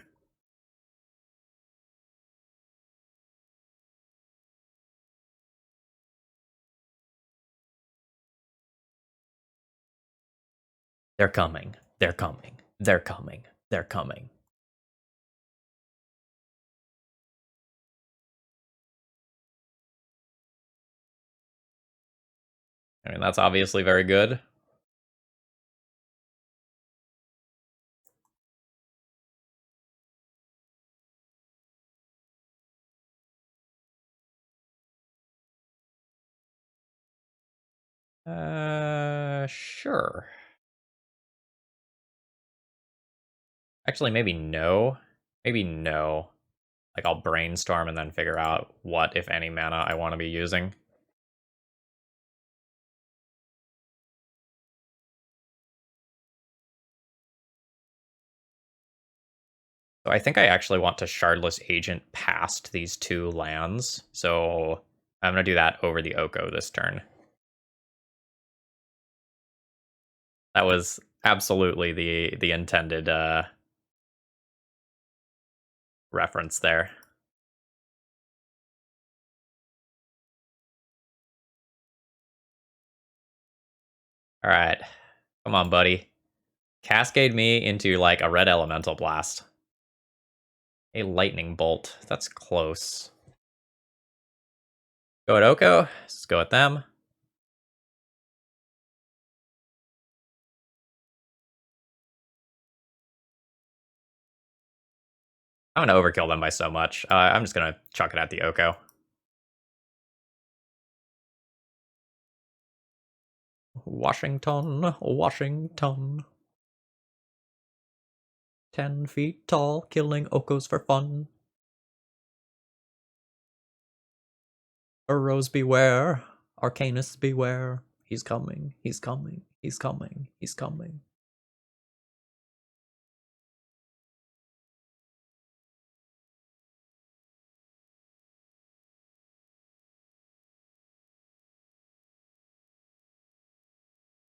They're coming. They're coming. They're coming. They're coming. I mean, that's obviously very good. Sure. Actually, maybe no. Maybe no. Like, I'll brainstorm and then figure out what, if any, mana I want to be using. So I think I actually want to Shardless Agent past these two lands. So I'm going to do that over the Oko this turn. That was absolutely the intended reference there. All right. Come on, buddy. Cascade me into, like, a red elemental blast. A lightning bolt. That's close. Go at Oko. Let's go at them. I'm going to overkill them by so much. I'm just going to chuck it at the Oko. Washington, Washington. 10 feet tall, killing Okos for fun. Burrows beware, Arcanus beware. He's coming. He's coming. He's coming. He's coming.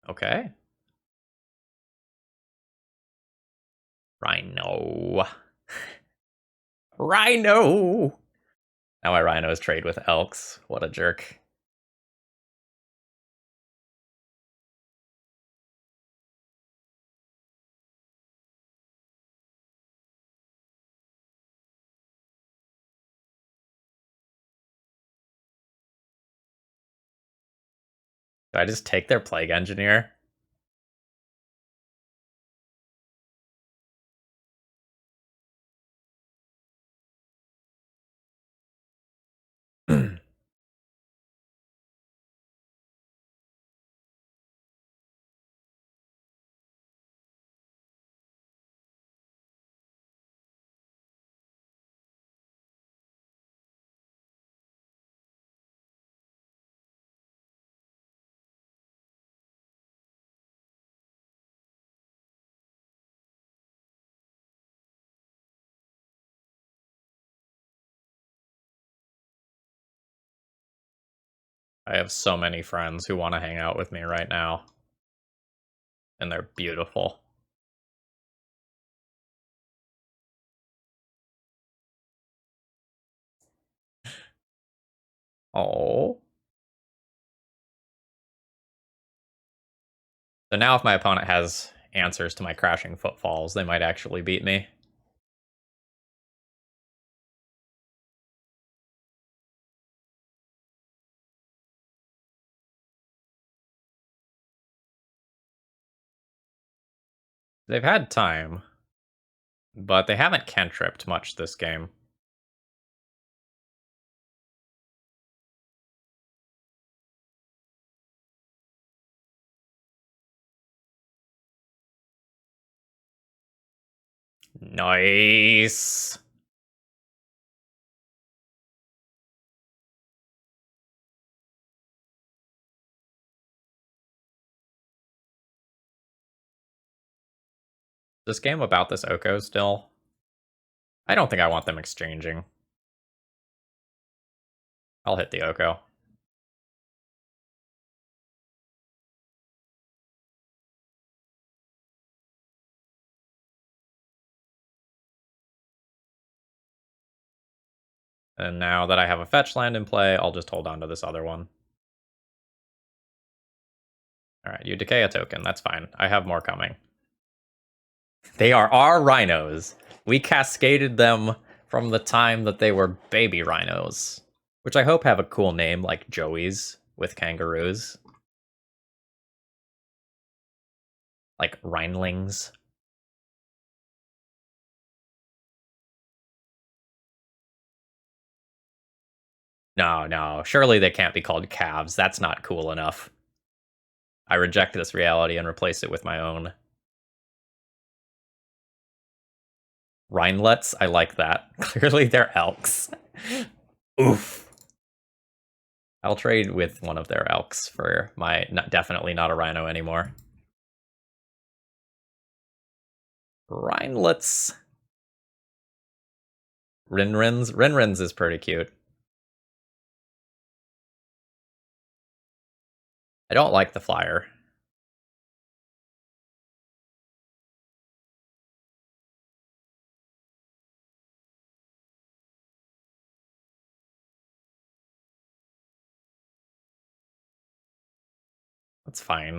Okay. Rhino. Rhino! Now my rhinos trade with elks. What a jerk. Do I just take their plague engineer? I have so many friends who want to hang out with me right now. And they're beautiful. Oh. So now if my opponent has answers to my crashing footfalls, they might actually beat me. They've had time, but they haven't cantripped much this game. Nice. This game about this Oko still? I don't think I want them exchanging. I'll hit the Oko. And now that I have a fetch land in play, I'll just hold on to this other one. Alright, you decay a token. That's fine. I have more coming. They are our rhinos. We cascaded them from the time that they were baby rhinos. Which I hope have a cool name like Joey's with kangaroos. Like Rhinelings. No. Surely they can't be called calves. That's not cool enough. I reject this reality and replace it with my own. Rhinelets? I like that. Clearly they're elks. Oof. I'll trade with one of their elks for my definitely not a rhino anymore. Rhinelets. Rinrins? Rinrins is pretty cute. I don't like the flyer. That's fine.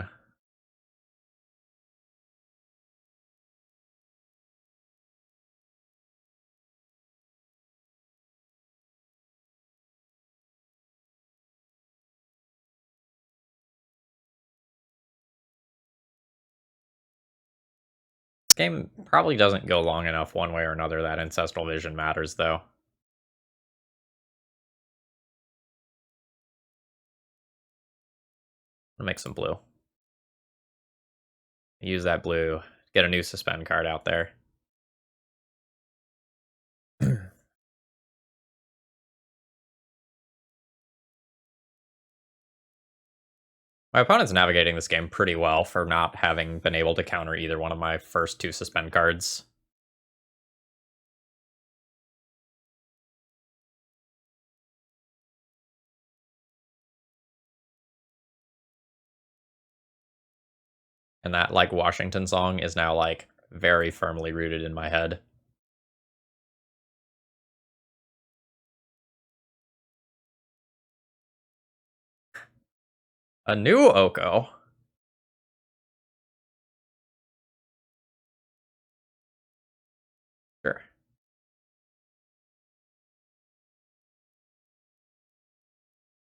This game probably doesn't go long enough one way or another that Ancestral Vision matters, though. I'll make some blue. Use that blue. Get a new suspend card out there. My opponent's navigating this game pretty well for not having been able to counter either one of my first 2 suspend cards. And that, like, Washington song is now, like, very firmly rooted in my head. A new Oko. Sure.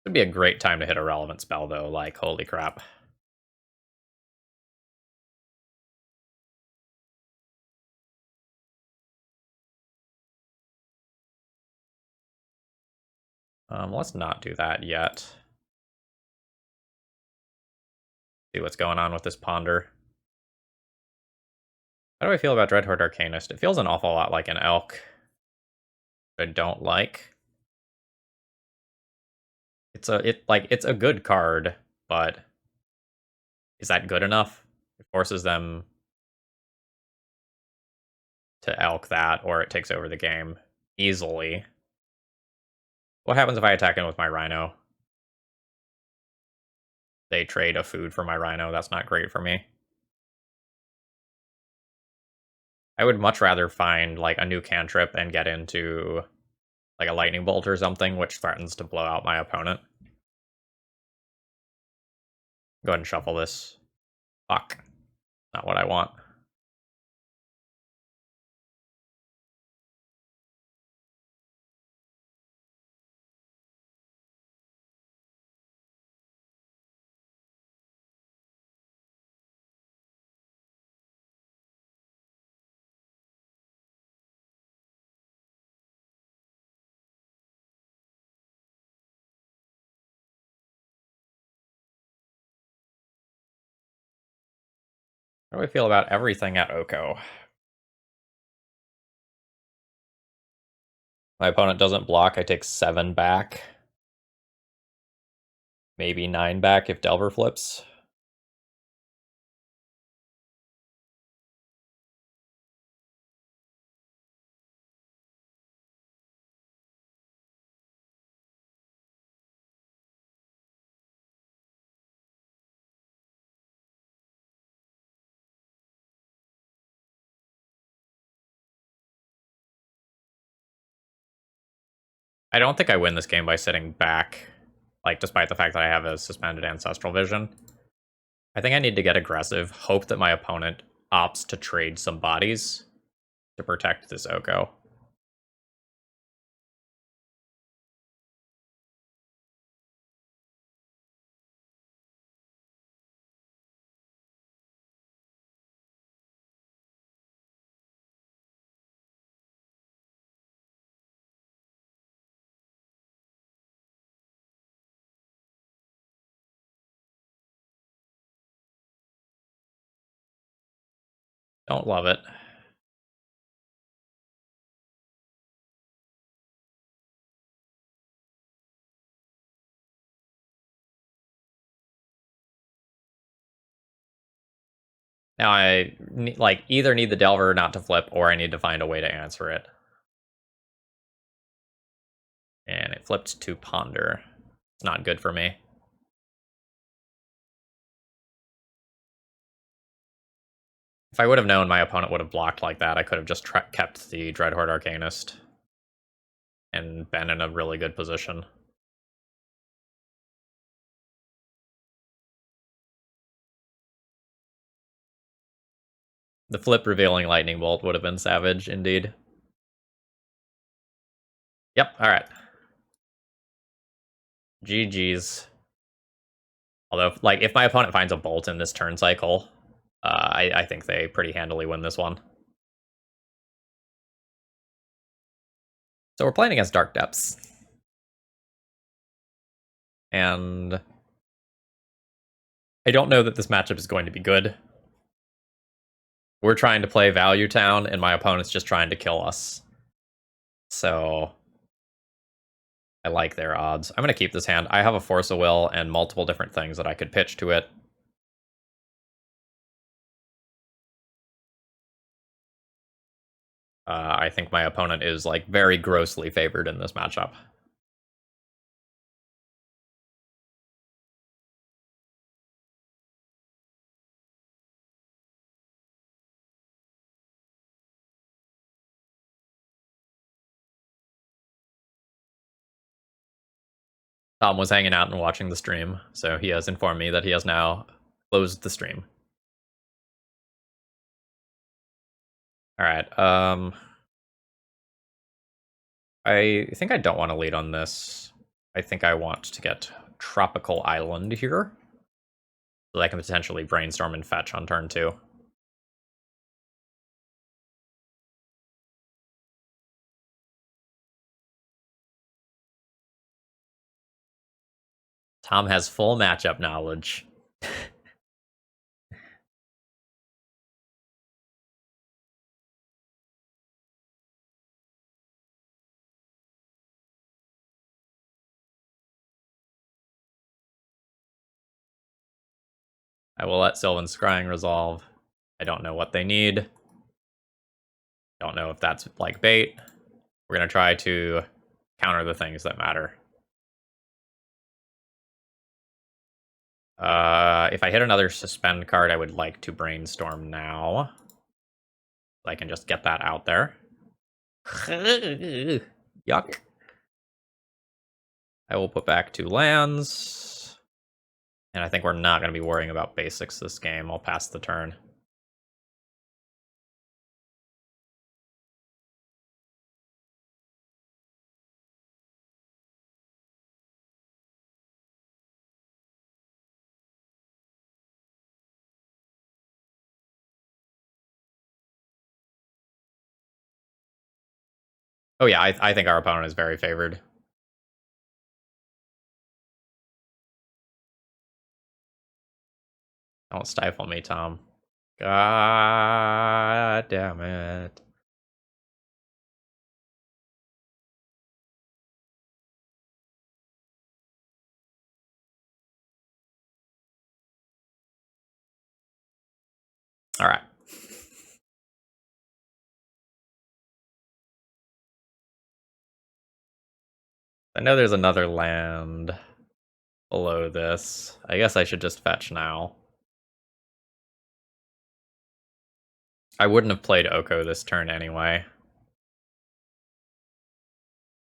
Would be a great time to hit a relevant spell, though, like, holy crap. Let's not do that yet. See what's going on with this Ponder. How do I feel about Dreadhorde Arcanist? It feels an awful lot like an Elk. I don't like. It's a good card, but is that good enough? It forces them to Elk that, or it takes over the game easily. What happens if I attack in with my Rhino? They trade a food for my Rhino. That's not great for me. I would much rather find, like, a new cantrip and get into, like, a lightning bolt or something, which threatens to blow out my opponent. Go ahead and shuffle this. Fuck. Not what I want. How do I feel about everything at Oko? My opponent doesn't block. I take 7 back. Maybe 9 back if Delver flips. I don't think I win this game by sitting back, like, despite the fact that I have a suspended Ancestral Vision. I think I need to get aggressive, hope that my opponent opts to trade some bodies to protect this Oko. Don't love it. Now I, like, either need the Delver not to flip, or I need to find a way to answer it. And it flipped to Ponder. It's not good for me. If I would have known my opponent would have blocked like that, I could have just kept the Dreadhorde Arcanist and been in a really good position. The flip revealing Lightning Bolt would have been savage, indeed. Yep, alright. GG's. Although, like, if my opponent finds a Bolt in this turn cycle, I think they pretty handily win this one. So we're playing against Dark Depths. And I don't know that this matchup is going to be good. We're trying to play Value Town, and my opponent's just trying to kill us. So I like their odds. I'm going to keep this hand. I have a Force of Will and multiple different things that I could pitch to it. I think my opponent is, like, very grossly favored in this matchup. Tom was hanging out and watching the stream, so he has informed me that he has now closed the stream. Alright, I think I don't want to lead on this. I think I want to get Tropical Island here, so that I can potentially brainstorm and fetch on turn 2. Tom has full matchup knowledge. I will let Sylvan Scrying resolve. I don't know what they need. Don't know if that's, like, bait. We're going to try to counter the things that matter. If I hit another suspend card, I would like to brainstorm now. I can just get that out there. Yuck. I will put back 2 lands. And I think we're not going to be worrying about basics this game. I'll pass the turn. Oh yeah, I think our opponent is very favored. Don't stifle me, Tom. God damn it. Alright. I know there's another land below this. I guess I should just fetch now. I wouldn't have played Oko this turn anyway,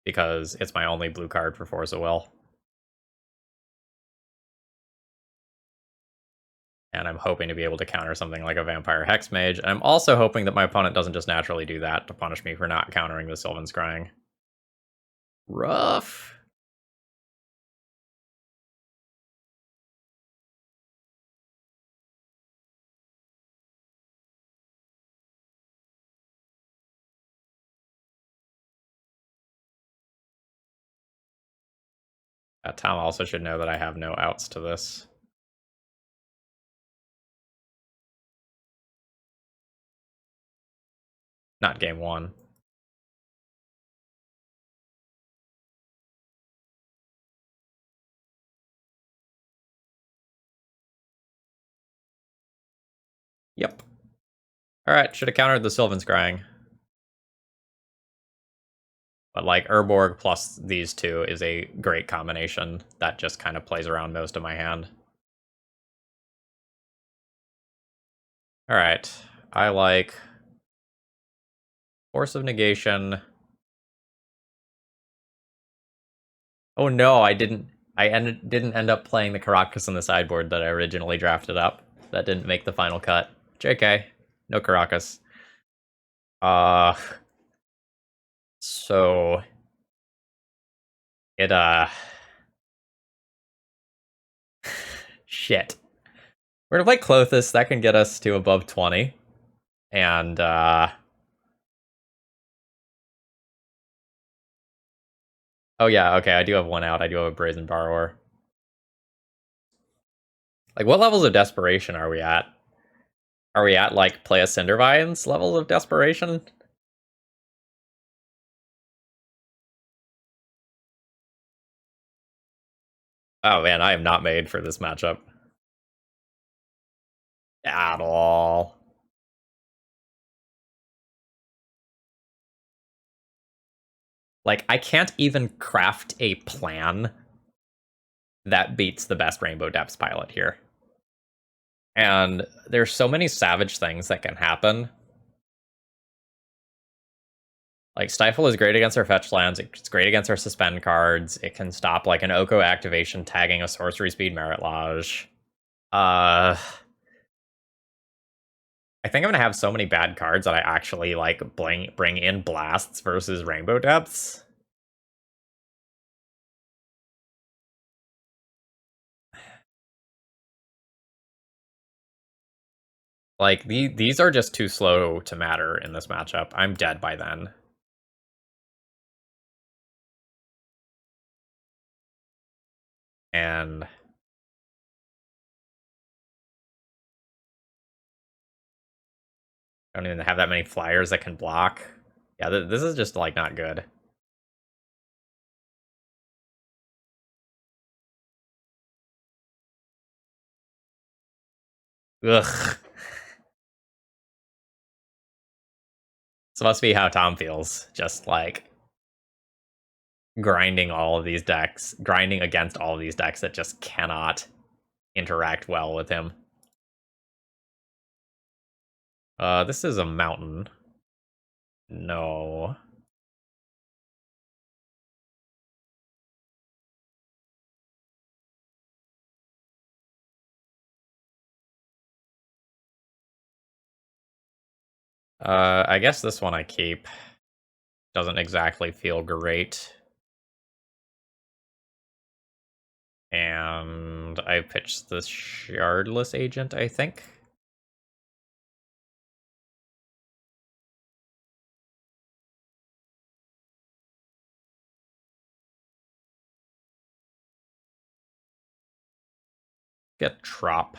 because it's my only blue card for Force of Will. And I'm hoping to be able to counter something like a Vampire Hexmage. And I'm also hoping that my opponent doesn't just naturally do that to punish me for not countering the Sylvan Scrying. Rough. Tom also should know that I have no outs to this. Not game 1. Yep. Alright, should have countered the Sylvan Scrying. But, like, Urborg plus these two is a great combination that just kind of plays around most of my hand. Alright, I like Force of Negation. Oh no, I didn't end up playing the Caracas on the sideboard that I originally drafted up. That didn't make the final cut. JK, no Caracas. So it shit. We're gonna play Clothis, that can get us to above 20. And oh yeah, okay, I do have one out. I do have a Brazen Borrower. Like, what levels of desperation are we at? Are we at, like, play a Cindervines levels of desperation? Oh man, I am not made for this matchup. At all. Like, I can't even craft a plan that beats the best Rainbow Depths pilot here. And there's so many savage things that can happen. Like, Stifle is great against our fetch lands, it's great against our suspend cards, it can stop, like, an Oko activation tagging a sorcery speed Merit Lodge. I think I'm gonna have so many bad cards that I actually, like, bring in Blasts versus Rainbow Depths. Like, these are just too slow to matter in this matchup. I'm dead by then. And I don't even have that many flyers that can block. Yeah, this is just, like, not good. Ugh. This must be how Tom feels. Just, like, grinding all of these decks, grinding against all of these decks that just cannot interact well with him. This is a mountain. No. I guess this one I keep. Doesn't exactly feel great. And I pitched the Shardless Agent, I think. Get Trop.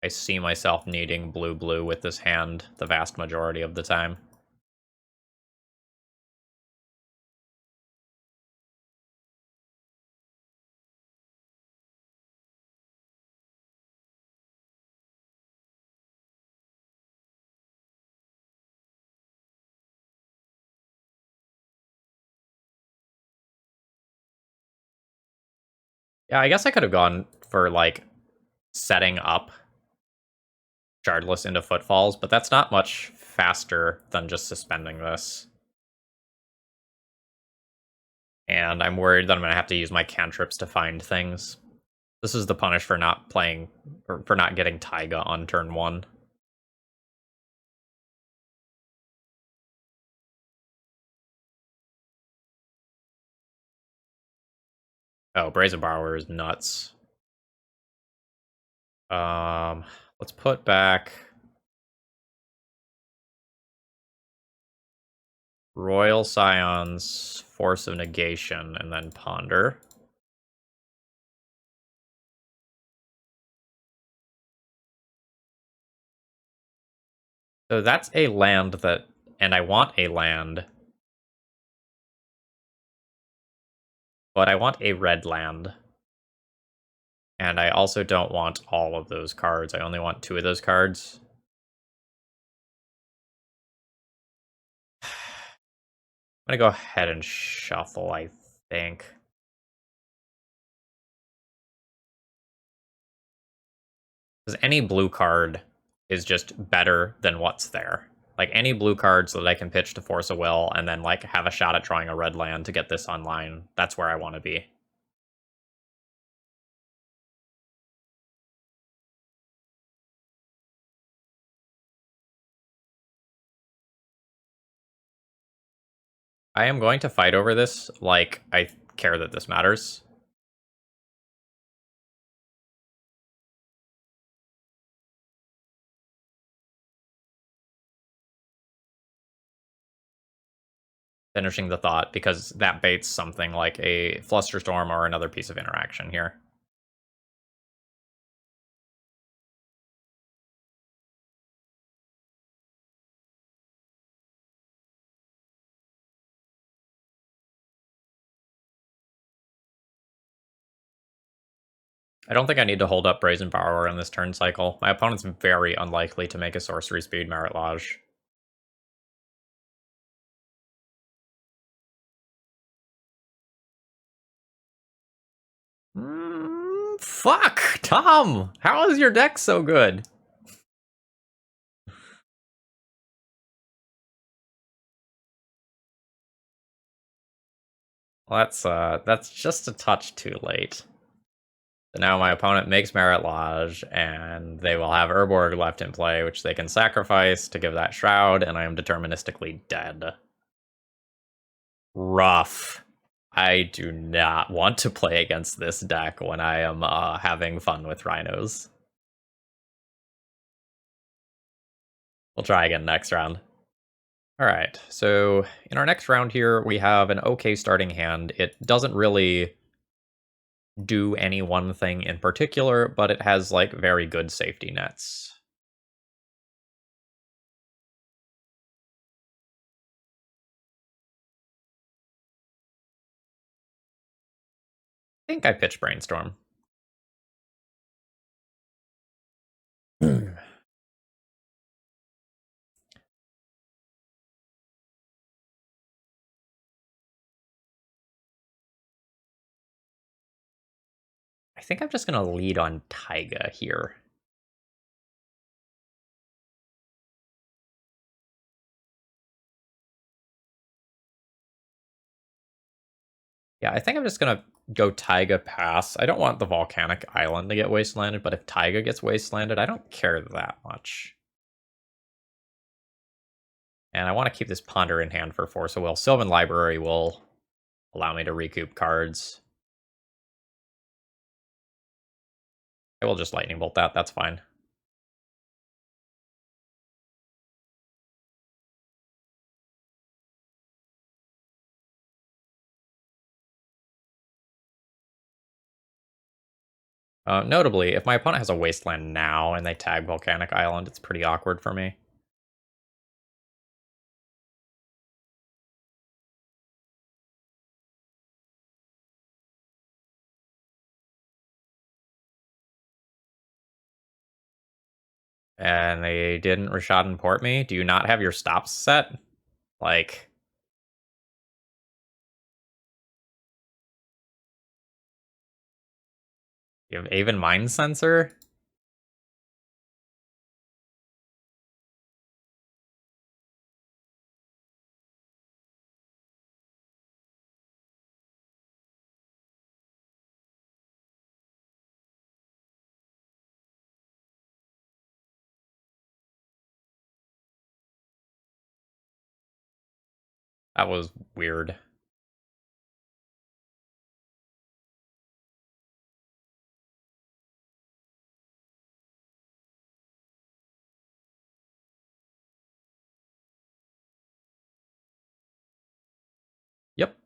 I see myself needing blue-blue with this hand the vast majority of the time. Yeah, I guess I could have gone for, like, setting up Shardless into Footfalls, but that's not much faster than just suspending this. And I'm worried that I'm going to have to use my cantrips to find things. This is the punish for not playing, or for not getting Taiga on turn 1. Oh, Brazen Borrower is nuts. Let's put back Royal Scion's Force of Negation and then Ponder. So that's a land that, and I want a land, but I want a red land. And I also don't want all of those cards. I only want 2 of those cards. I'm gonna go ahead and shuffle, I think. Because any blue card is just better than what's there. Like, any blue cards that I can pitch to Force a Will and then, like, have a shot at drawing a red land to get this online, that's where I want to be. I am going to fight over this like I care that this matters. Finishing the thought, because that baits something like a Flusterstorm or another piece of interaction here. I don't think I need to hold up Brazen Borrower in this turn cycle. My opponent's very unlikely to make a sorcery speed Merit Lodge. Fuck! Tom! How is your deck so good? Well, that's just a touch too late. So now my opponent makes Merit Lodge, and they will have Urborg left in play, which they can sacrifice to give that Shroud, and I am deterministically dead. Rough. I do not want to play against this deck when I am having fun with Rhinos. We'll try again next round. Alright, so in our next round here, we have an okay starting hand. It doesn't really do any one thing in particular, but it has, like, very good safety nets. I think I pitch Brainstorm. I think I'm just gonna lead on Taiga here. Yeah, I think I'm just gonna go Taiga pass. I don't want the Volcanic Island to get wastelanded, but if Taiga gets wastelanded, I don't care that much. And I want to keep this Ponder in hand for Force of Will. Sylvan Library will allow me to recoup cards. I will just Lightning Bolt that, that's fine. Notably, if my opponent has a Wasteland now and they tag Volcanic Island, it's pretty awkward for me. And they didn't Rashad and Port me. Do you not have your stops set? Like, you have Aven Mind Sensor? That was weird. Yep.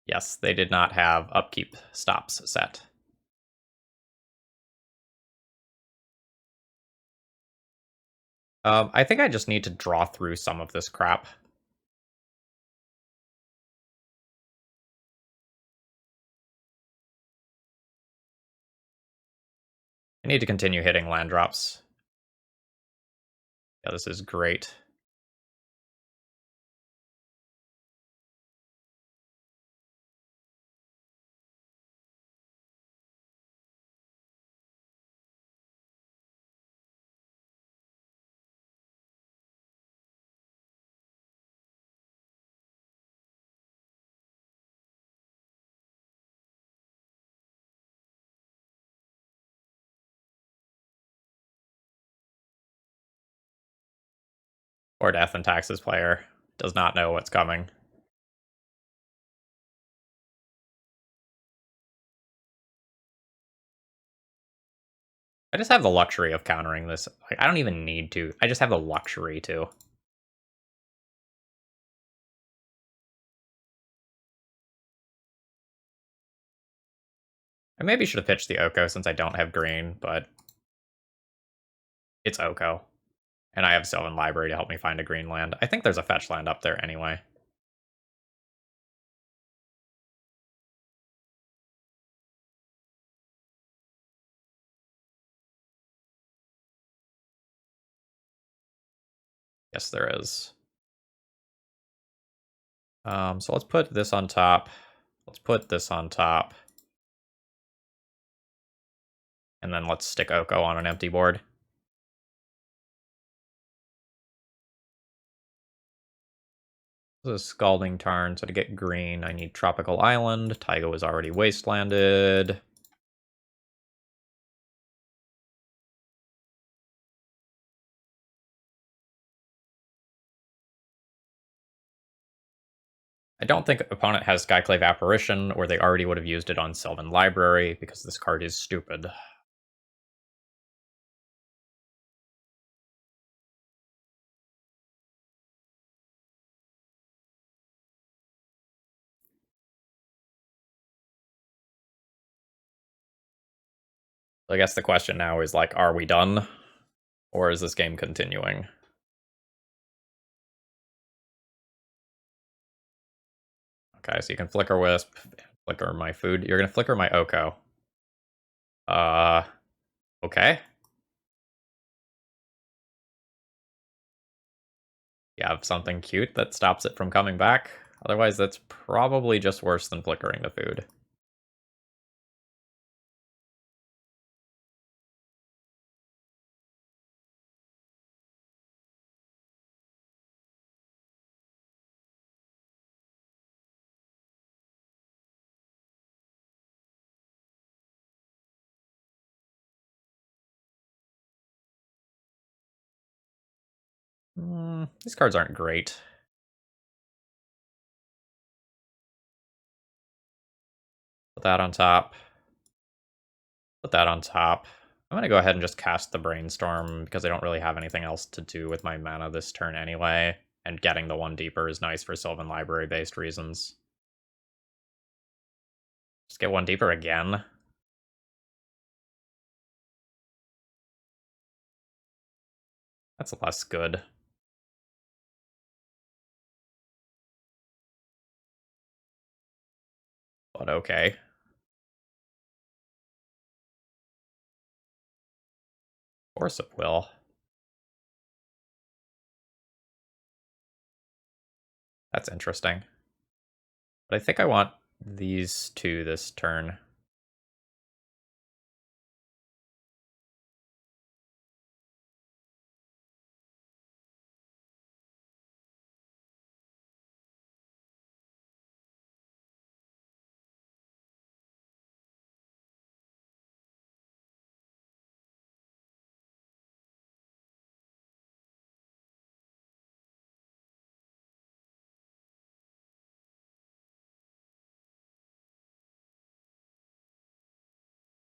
Yes, they did not have upkeep stops set. I think I just need to draw through some of this crap. I need to continue hitting land drops. Yeah, this is great. Or Death and Taxes player does not know what's coming. I just have the luxury of countering this. Like, I don't even need to. I just have the luxury to. I maybe should have pitched the Oko since I don't have green, but it's Oko. And I have Sylvan Library to help me find a green land. I think there's a fetch land up there anyway. Yes, there is. So let's put this on top. Let's put this on top. And then let's stick Oko on an empty board. This is Scalding Tarn, so to get green, I need Tropical Island. Taiga is already wastelanded. I don't think opponent has Skyclave Apparition, or they already would have used it on Sylvan Library, because this card is stupid. I guess the question now is, like, are we done? Or is this game continuing? Okay, so you can Flicker Wisp, Flicker my food. You're gonna Flicker my Oko. Okay. You have something cute that stops it from coming back. Otherwise, that's probably just worse than flickering the food. These cards aren't great. Put that on top. Put that on top. I'm going to go ahead and just cast the Brainstorm because I don't really have anything else to do with my mana this turn anyway. And getting the one deeper is nice for Sylvan Library-based reasons. Just get one deeper again. That's less good. But okay. Of course it will. That's interesting. But I think I want these two this turn.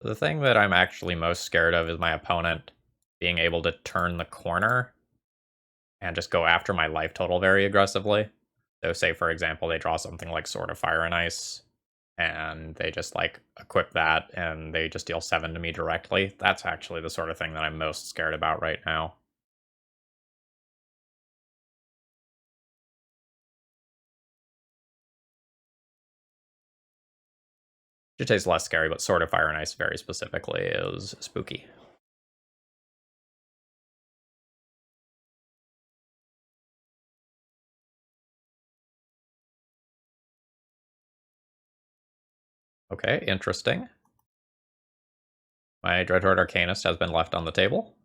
The thing that I'm actually most scared of is my opponent being able to turn the corner and just go after my life total very aggressively. So say, for example, they draw something like Sword of Fire and Ice, and they just, like, equip that, and they just deal 7 to me directly. That's actually the sort of thing that I'm most scared about right now. Jite's less scary, but Sword of Fire and Ice very specifically is spooky. Okay, interesting. My Dreadhorde Arcanist has been left on the table.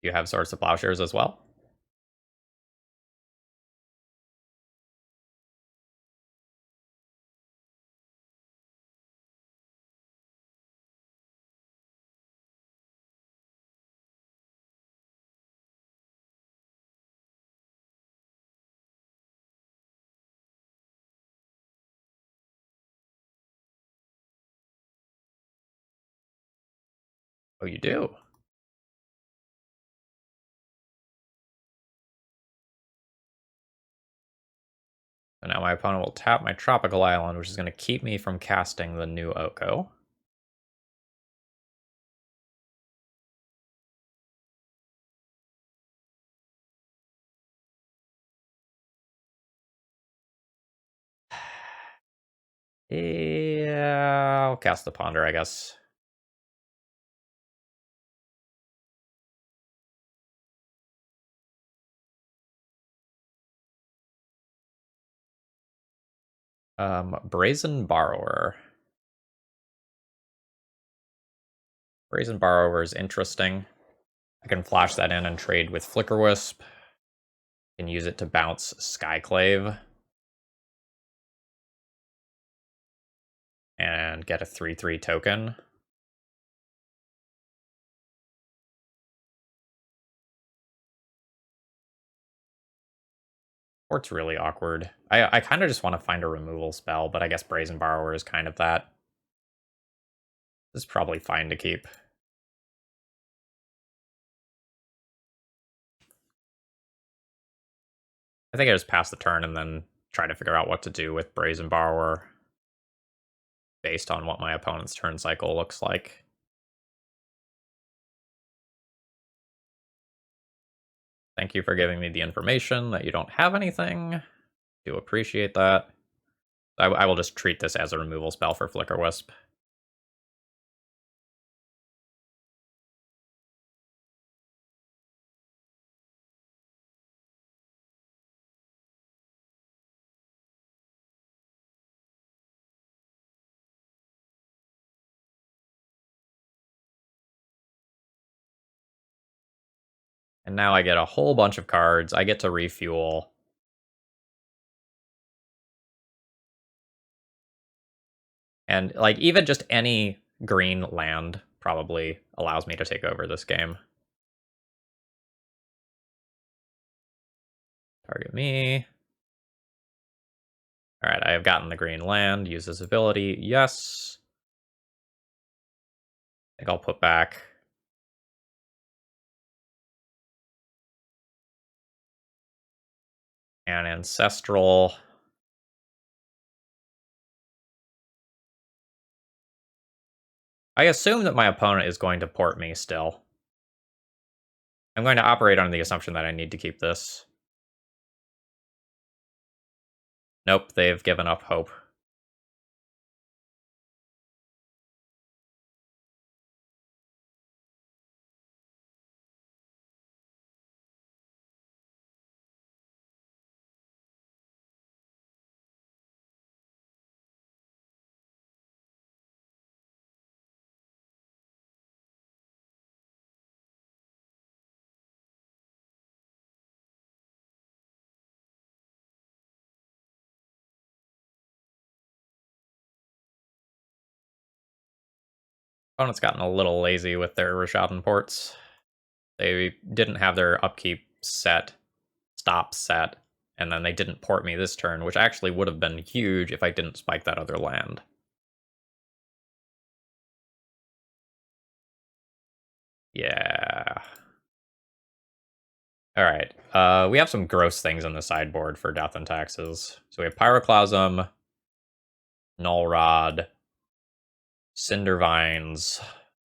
You have Swords to Plowshares as well. Oh, you do? So now my opponent will tap my Tropical Island, which is going to keep me from casting the new Oko. Yeah, I'll cast the Ponder, I guess. Brazen Borrower. Brazen Borrower is interesting. I can flash that in and trade with Flicker Wisp. Can use it to bounce Skyclave. And get a 3/3 token. Port's really awkward. I kind of just want to find a removal spell, but I guess Brazen Borrower is kind of that. This is probably fine to keep. I think I just pass the turn and then try to figure out what to do with Brazen Borrower based on what my opponent's turn cycle looks like. Thank you for giving me the information that you don't have anything. Do appreciate that. I will just treat this as a removal spell for Flicker Wisp. And now I get a whole bunch of cards. I get to refuel. And like even just any green land probably allows me to take over this game. Target me. Alright, I have gotten the green land. Use this ability. Yes. I think I'll put back an Ancestral. I assume that my opponent is going to port me still. I'm going to operate under the assumption that I need to keep this. Nope, they've given up hope. Opponent's gotten a little lazy with their Rishadan ports. They didn't have their upkeep set, stop set, and then they didn't port me this turn, which actually would have been huge if I didn't spike that other land. Yeah. Alright, we have some gross things on the sideboard for Death and Taxes. So we have Pyroclasm, Null Rod, Cinder Vines,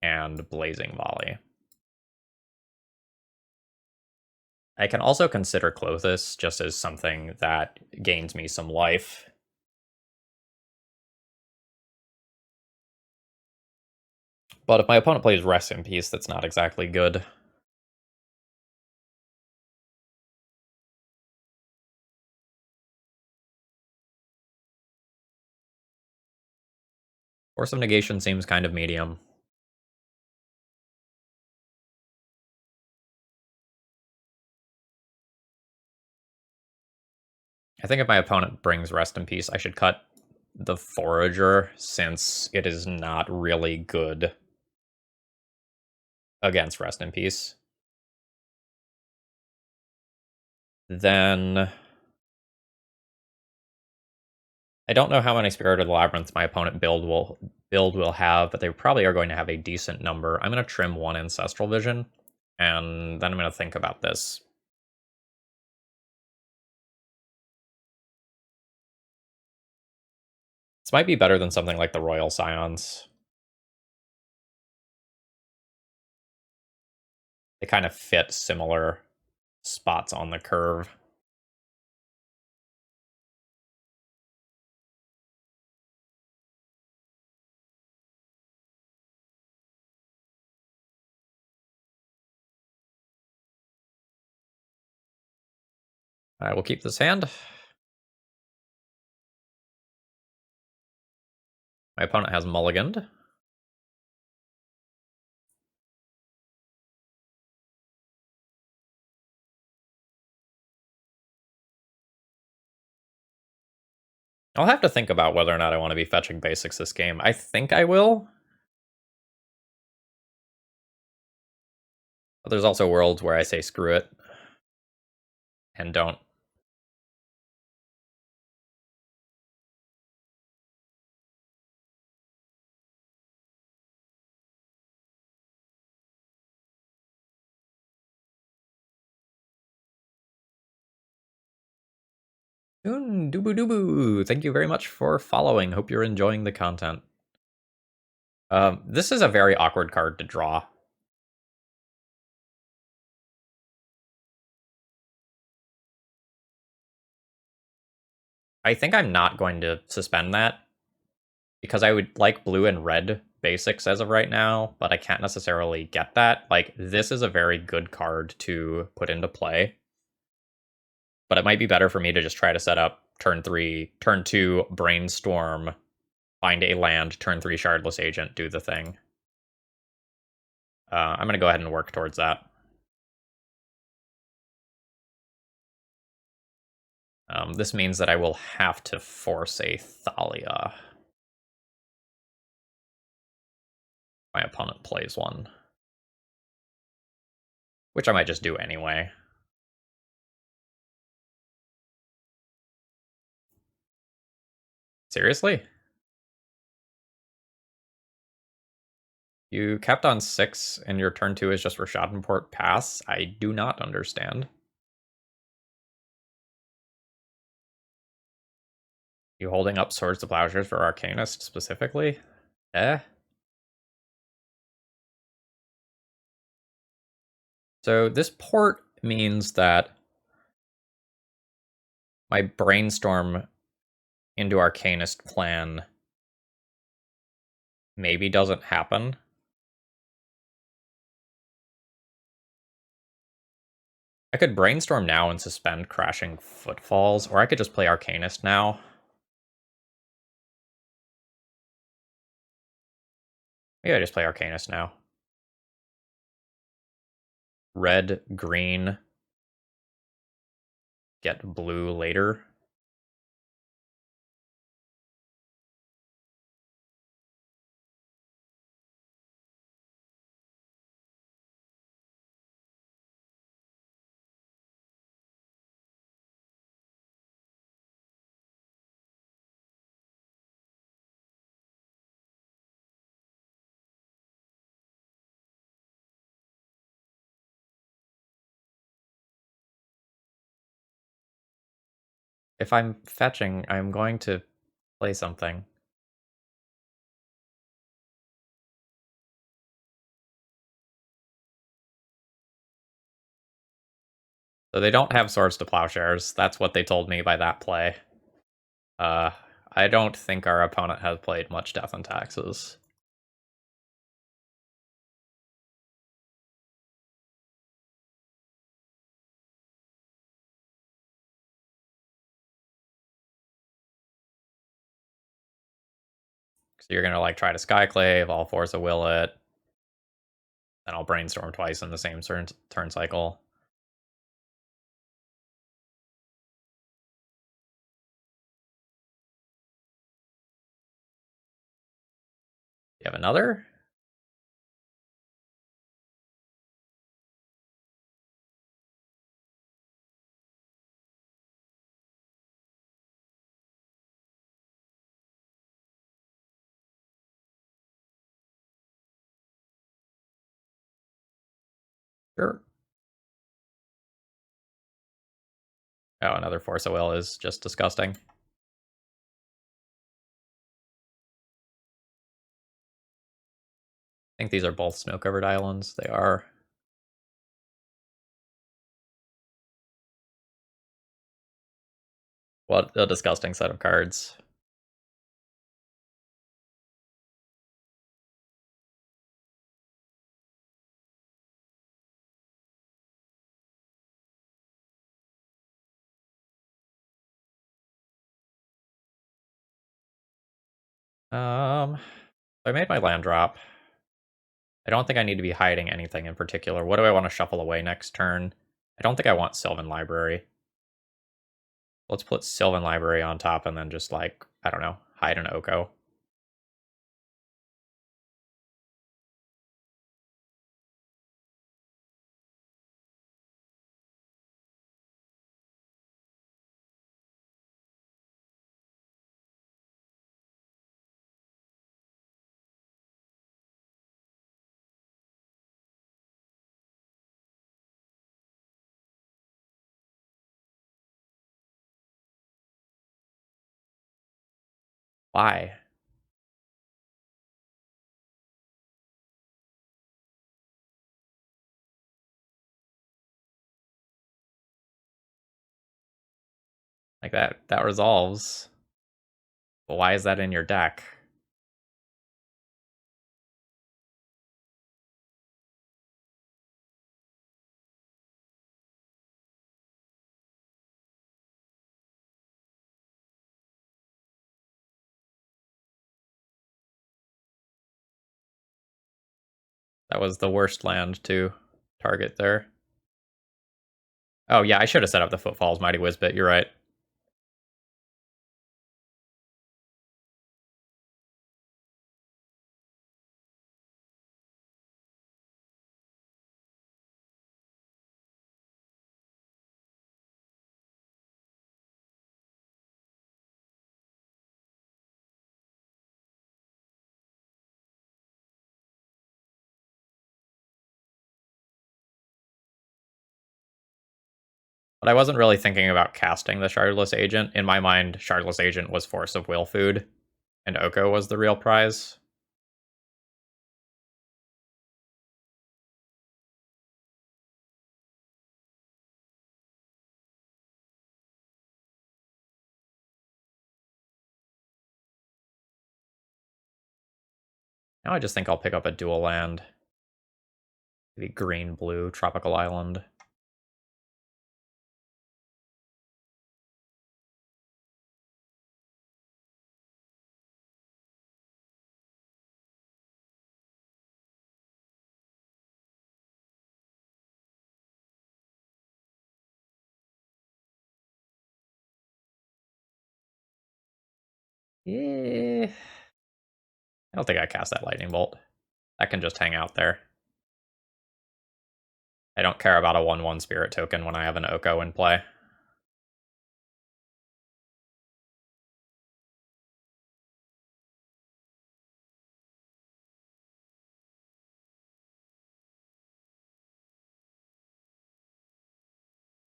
and Blazing Volley. I can also consider Clothis just as something that gains me some life. But if my opponent plays Rest in Peace, that's not exactly good. Force of Negation seems kind of medium. I think if my opponent brings Rest in Peace, I should cut the Forager, since it is not really good against Rest in Peace. Then I don't know how many Spirited Labyrinths my opponent build will have, but they probably are going to have a decent number. I'm going to trim one Ancestral Vision, and then I'm going to think about this. This might be better than something like the Royal Scions. They kind of fit similar spots on the curve. I will keep this hand. My opponent has mulliganed. I'll have to think about whether or not I want to be fetching basics this game. I think I will. But there's also worlds where I say screw it and don't. Doobu doobu. Thank you very much for following. Hope you're enjoying the content. This is a very awkward card to draw. I think I'm not going to suspend that because I would like blue and red basics as of right now, but I can't necessarily get that. Like, this is a very good card to put into play, but it might be better for me to just try to set up turn 3, turn 2, brainstorm, find a land, turn 3 shardless agent, do the thing. I'm going to go ahead and work towards that. This means that I will have to force a Thalia. My opponent plays one. Which I might just do anyway. Seriously? You kept on 6 and your turn 2 is just Rishadenport pass? I do not understand. You holding up Swords to Plowshares for Arcanist specifically? Eh? So this port means that my brainstorm into Arcanist plan maybe doesn't happen. I could brainstorm now and suspend Crashing Footfalls, or I could just play Arcanist now. Maybe I just play Arcanist now. Red, green, get blue later. If I'm fetching, I'm going to play something. So they don't have Swords to Plowshares. That's what they told me by that play. I don't think our opponent has played much Death and Taxes. So you're gonna like try to Skyclave, I'll Force a Will it, then I'll Brainstorm twice in the same turn cycle. You have another? Sure. Oh, another Force a Will is just disgusting. I think these are both snow-covered islands. They are. What a disgusting set of cards. I made my land drop. I don't think I need to be hiding anything in particular. What do I want to shuffle away next turn? I don't think I want Sylvan Library. Let's put Sylvan Library on top and then just, like, I don't know, hide an Oko. Why? Like, that resolves. But why is that in your deck? That was the worst land to target there. Oh, yeah, I should have set up the Footfalls Mighty Whizbit. You're right. But I wasn't really thinking about casting the Shardless Agent. In my mind, Shardless Agent was Force of Will food, and Oko was the real prize. Now I just think I'll pick up a dual land. Maybe green-blue, Tropical Island. Yeah. I don't think I cast that Lightning Bolt. That can just hang out there. I don't care about a 1/1 Spirit token when I have an Oko in play.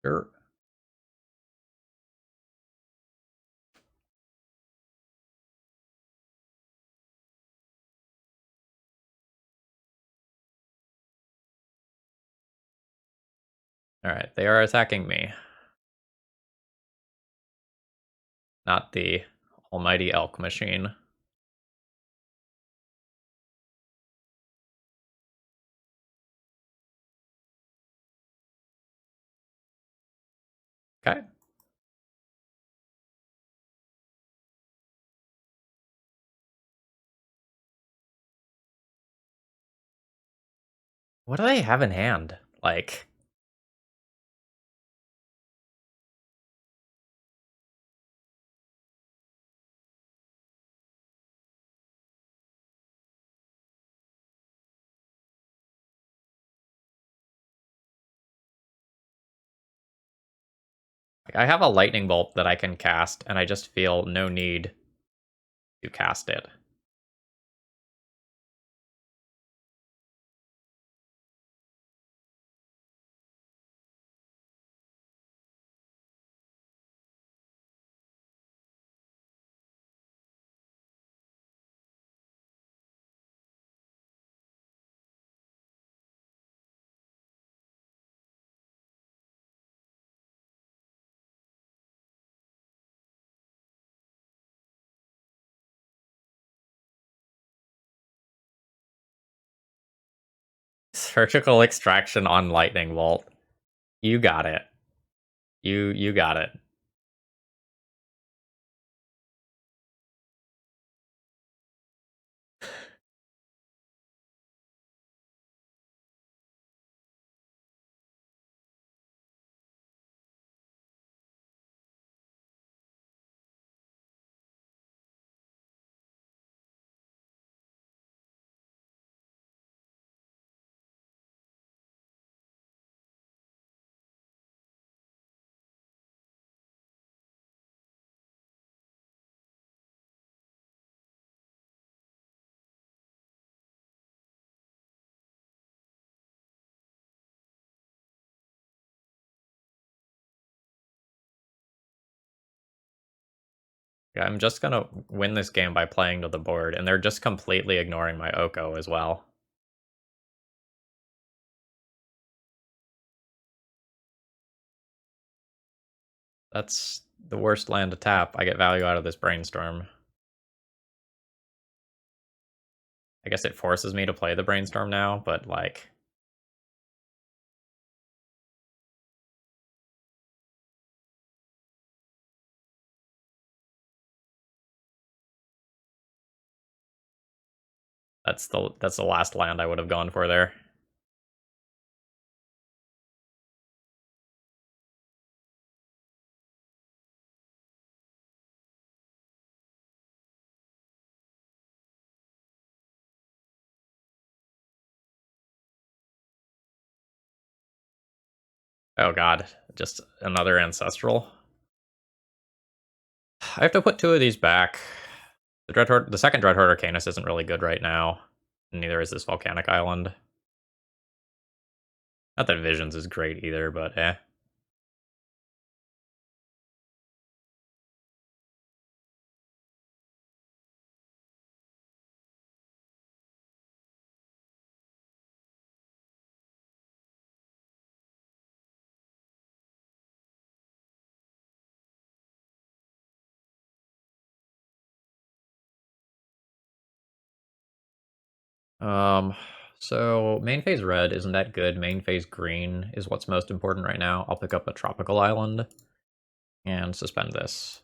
Sure. Alright, they are attacking me. Not the almighty elk machine. Okay. What do they have in hand? Like, I have a lightning bolt that I can cast, and I just feel no need to cast it. Surgical extraction on lightning bolt. You got it. You got it. Yeah, I'm just gonna win this game by playing to the board, and they're just completely ignoring my Oko as well. That's the worst land to tap. I get value out of this Brainstorm. I guess it forces me to play the Brainstorm now, but like... That's the last land I would have gone for there. Oh god, just another Ancestral. I have to put 2 of these back. The second Dreadhorde Arcanus isn't really good right now. Neither is this Volcanic Island. Not that Visions is great either, but eh. Um, so main phase red isn't that good. Main phase green is what's most important right now. I'll pick up a tropical island and suspend this.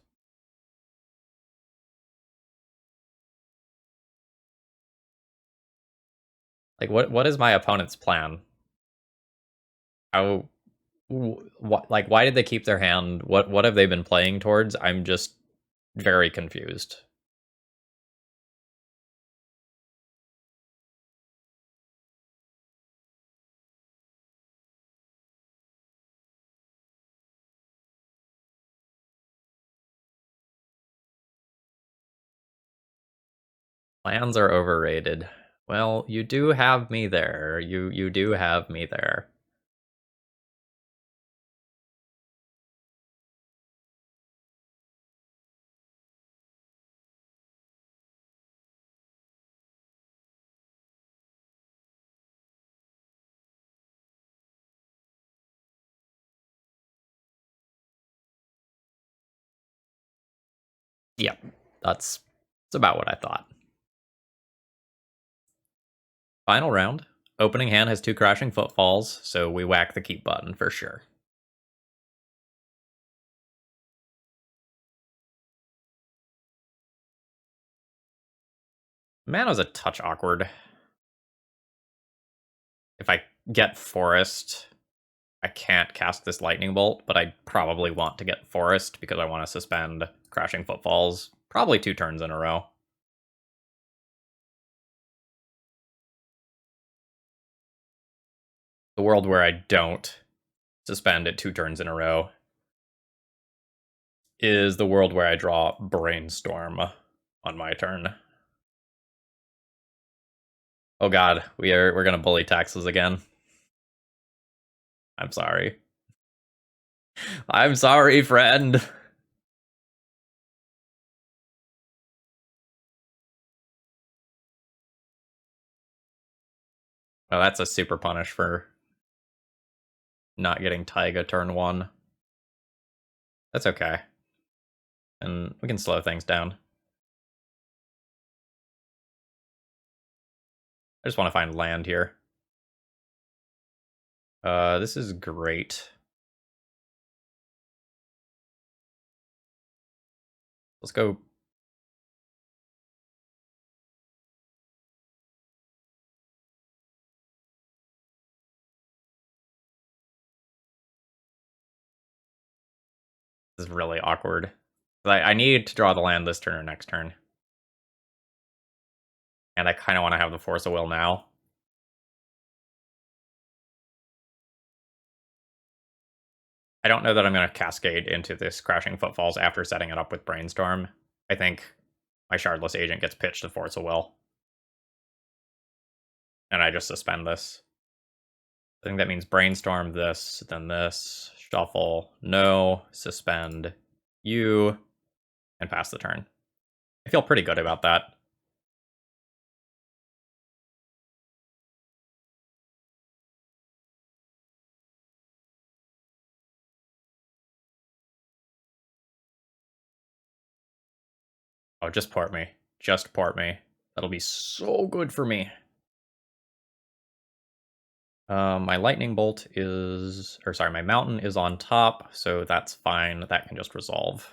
Like, what is my opponent's plan? How, what, like, why did they keep their hand? What have they been playing towards? I'm just very confused. Plans are overrated. Well, you do have me there. You do have me there. Yep, that's about what I thought. Final round. Opening hand has 2 Crashing Footfalls, so we whack the keep button for sure. Mana's a touch awkward. If I get Forest, I can't cast this Lightning Bolt, but I probably want to get Forest because I want to suspend Crashing Footfalls probably 2 turns in a row. The world where I don't suspend it 2 turns in a row is the world where I draw Brainstorm on my turn. Oh god, we're gonna bully taxes again. I'm sorry. I'm sorry, friend. Oh, that's a super punish for not getting Taiga turn 1. That's okay. And we can slow things down. I just want to find land here. This is great. Let's go. This is really awkward. I need to draw the land this turn or next turn. And I kind of want to have the Force of Will now. I don't know that I'm going to Cascade into this Crashing Footfalls after setting it up with Brainstorm. I think my Shardless Agent gets pitched to Force of Will. And I just suspend this. I think that means Brainstorm this, then this, shuffle, no, suspend, you, and pass the turn. I feel pretty good about that. Oh, just port me. Just port me. That'll be so good for me. My lightning bolt is, or sorry, my mountain is on top, so that's fine. That can just resolve.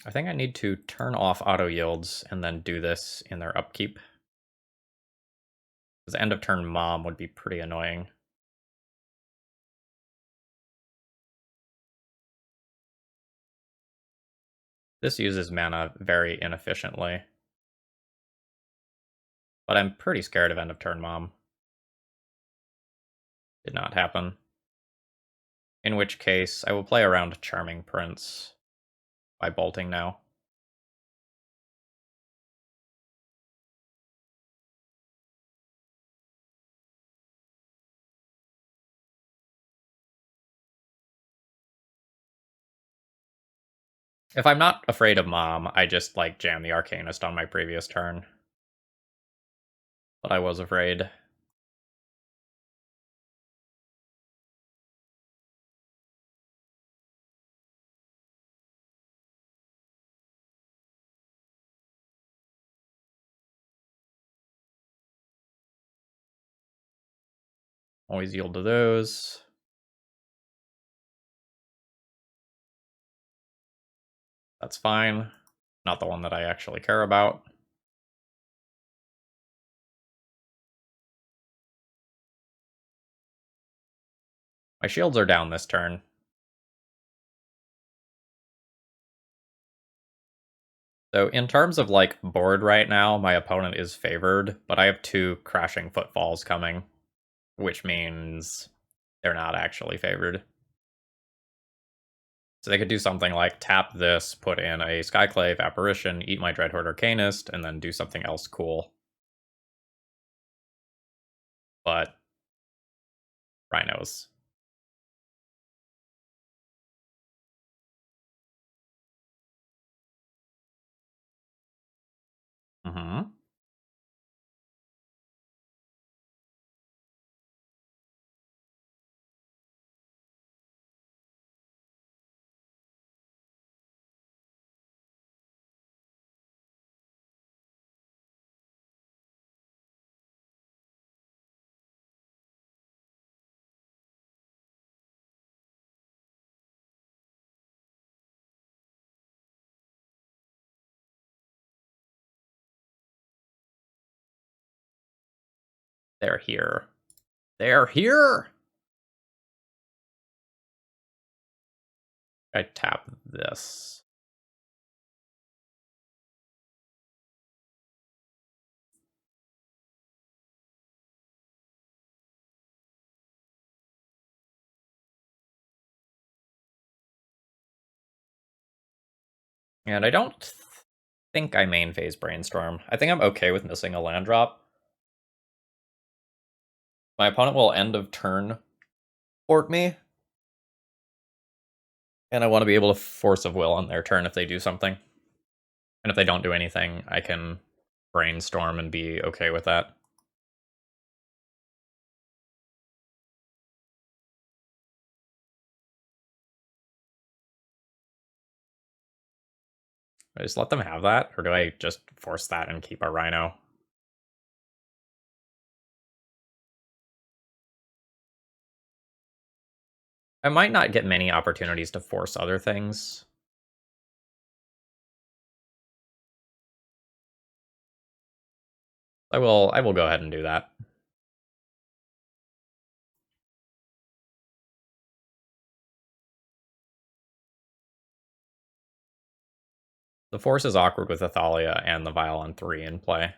I think I need to turn off auto yields and then do this in their upkeep. Because end of turn mom would be pretty annoying. This uses mana very inefficiently. But I'm pretty scared of end of turn mom. Did not happen. In which case, I will play around Charming Prince by bolting now. If I'm not afraid of mom, I just like jam the Arcanist on my previous turn. But I was afraid. Always yield to those. That's fine. Not the one that I actually care about. My shields are down this turn. So in terms of like board right now, my opponent is favored, but I have 2 crashing footfalls coming, which means they're not actually favored. So they could do something like tap this, put in a Skyclave Apparition, eat my Dreadhorde Arcanist, and then do something else cool. But Rhinos. Mm-hmm. They're here. They're here! I tap this. And I don't think I main phase Brainstorm. I think I'm okay with missing a land drop. My opponent will end of turn port me. And I want to be able to force of will on their turn if they do something. And if they don't do anything, I can Brainstorm and be okay with that. Do I just let them have that? Or do I just force that and keep a Rhino? I might not get many opportunities to force other things. I will go ahead and do that. The force is awkward with Athalia and the Vial on 3 in play.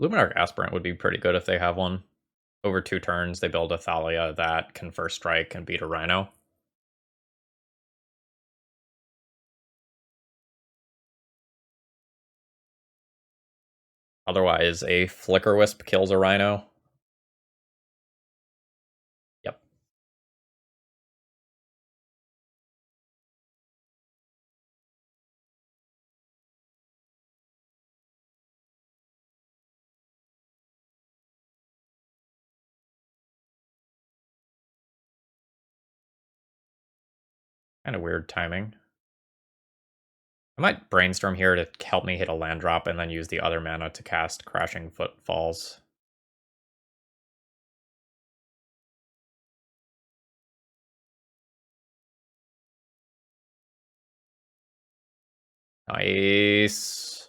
Luminarch Aspirant would be pretty good if they have one. Over 2 turns, they build a Thalia that can first strike and beat a Rhino. Otherwise, a Flicker Wisp kills a Rhino. Yep. Kind of weird timing. I might brainstorm here to help me hit a land drop and then use the other mana to cast Crashing Footfalls. Nice.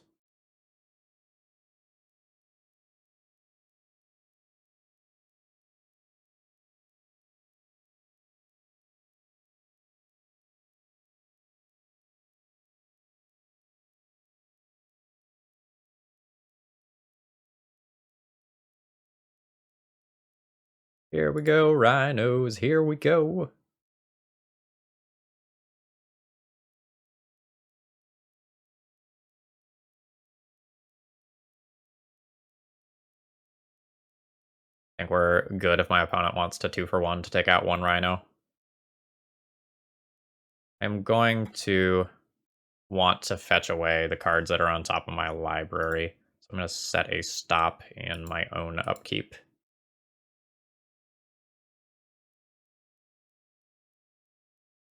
Here we go, Rhinos, here we go. I think we're good if my opponent wants to 2-for-1 to take out one Rhino. I'm going to want to fetch away the cards that are on top of my library. So I'm going to set a stop in my own upkeep.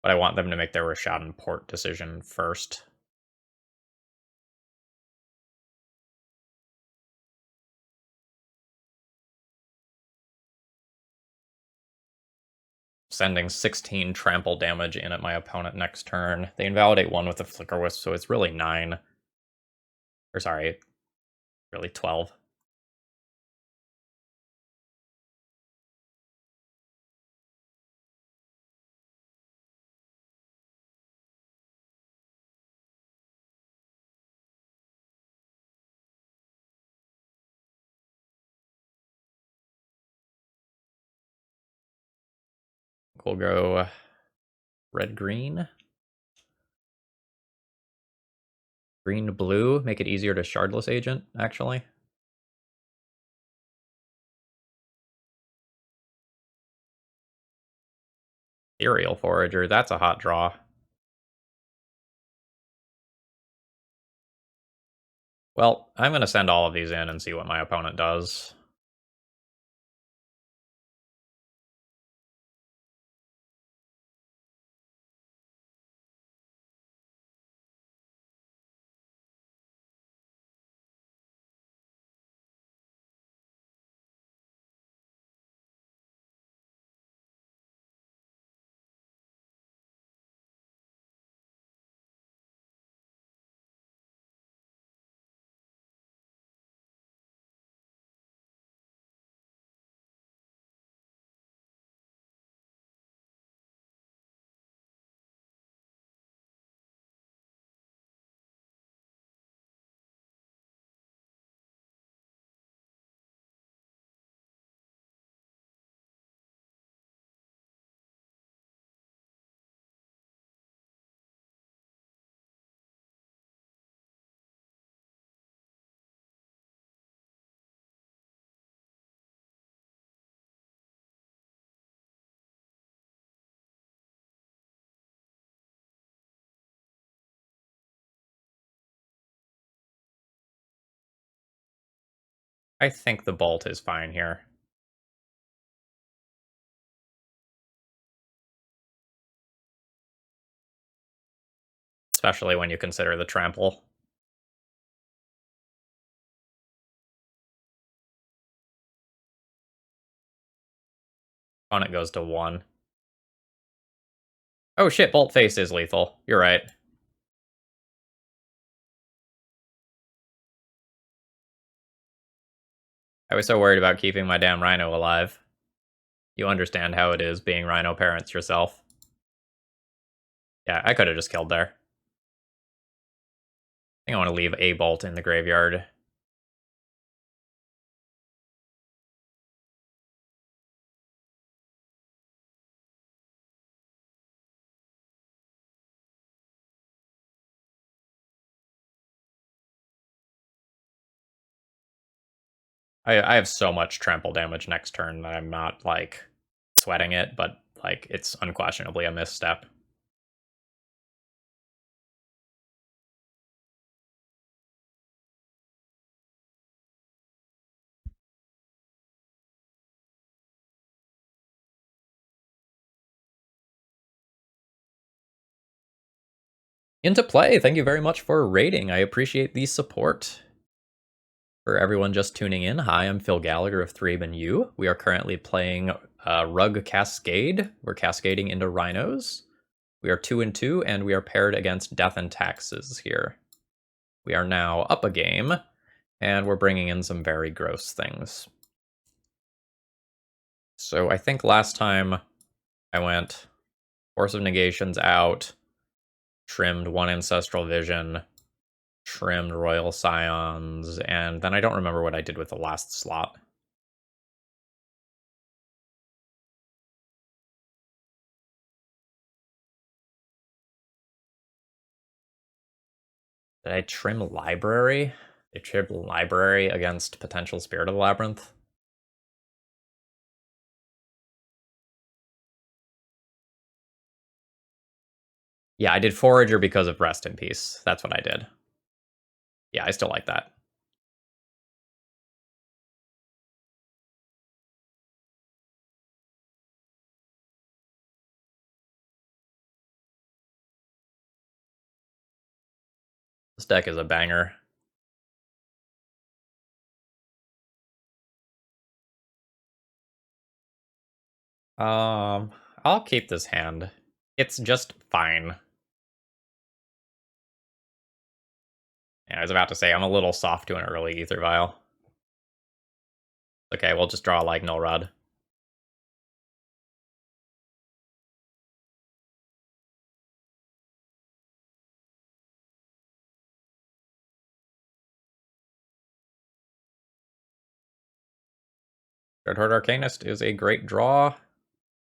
But I want them to make their Rishadan Port decision first. Sending 16 trample damage in at my opponent next turn. They invalidate 1 with a Flicker Wisp, so it's really 9. Or sorry, really 12. We'll go red-green. Green-blue, make it easier to Shardless Agent, actually. Ethereal Forager, that's a hot draw. Well, I'm going to send all of these in and see what my opponent does. I think the Bolt is fine here. Especially when you consider the trample. Opponent goes to 1. Oh shit, Bolt Face is lethal. You're right. I was so worried about keeping my damn Rhino alive. You understand how it is being Rhino parents yourself. Yeah, I could have just killed there. I think I want to leave a Bolt in the graveyard. I have so much trample damage next turn that I'm not, like, sweating it, but, like, it's unquestionably a misstep. Into play, thank you very much for rating. I appreciate the support. For everyone just tuning in, hi, I'm Phil Gallagher of ThrabenU. We are currently playing Rug Cascade. We're cascading into rhinos. We are 2-2, and we are paired against Death and Taxes here. We are now up a game, and we're bringing in some very gross things. So I think last time I went Force of Negations out, trimmed one Ancestral Vision, trimmed Royal Scions, and then I don't remember what I did with the last slot. Did I trim Library? I trimmed Library against potential Spirit of the Labyrinth. Yeah, I did Forager because of Rest in Peace. That's what I did. Yeah, I still like that. This deck is a banger. I'll keep this hand. It's just fine. Yeah, I was about to say, I'm a little soft to an early Ether Vial. Okay, we'll just draw like Null Rod. Dreadhorde Arcanist is a great draw.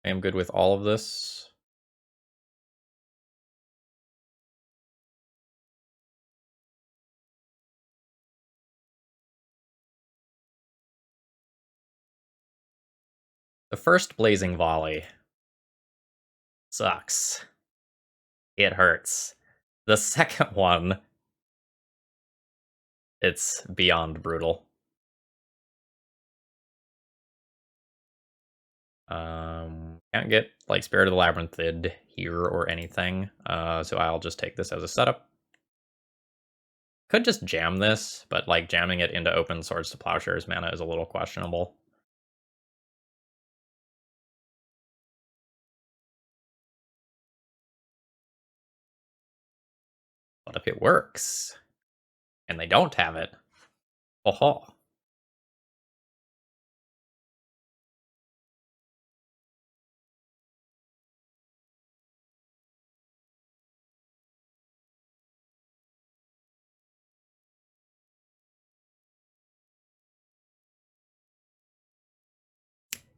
I am good with all of this. The first Blazing Volley sucks. It hurts. The second one, it's beyond brutal. Can't get like Spirit of the Labyrinthid here or anything, so I'll just take this as a setup. Could just jam this, but like jamming it into open Swords to Plowshares mana is a little questionable. But if it works, and they don't have it, oh.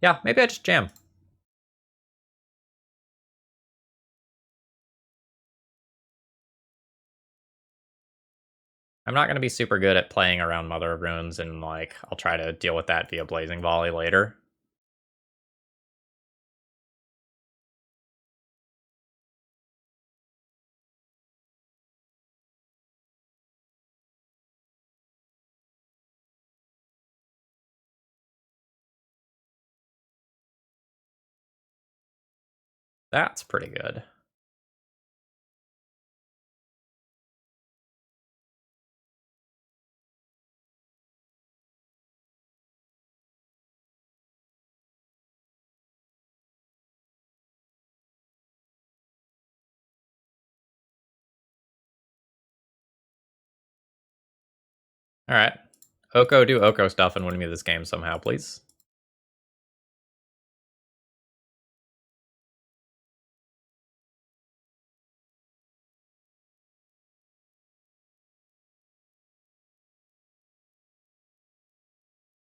Yeah, maybe I just jam. I'm not going to be super good at playing around Mother of Runes, and like I'll try to deal with that via Blazing Volley later. That's pretty good. All right. Oko, do Oko stuff and win me this game somehow, please.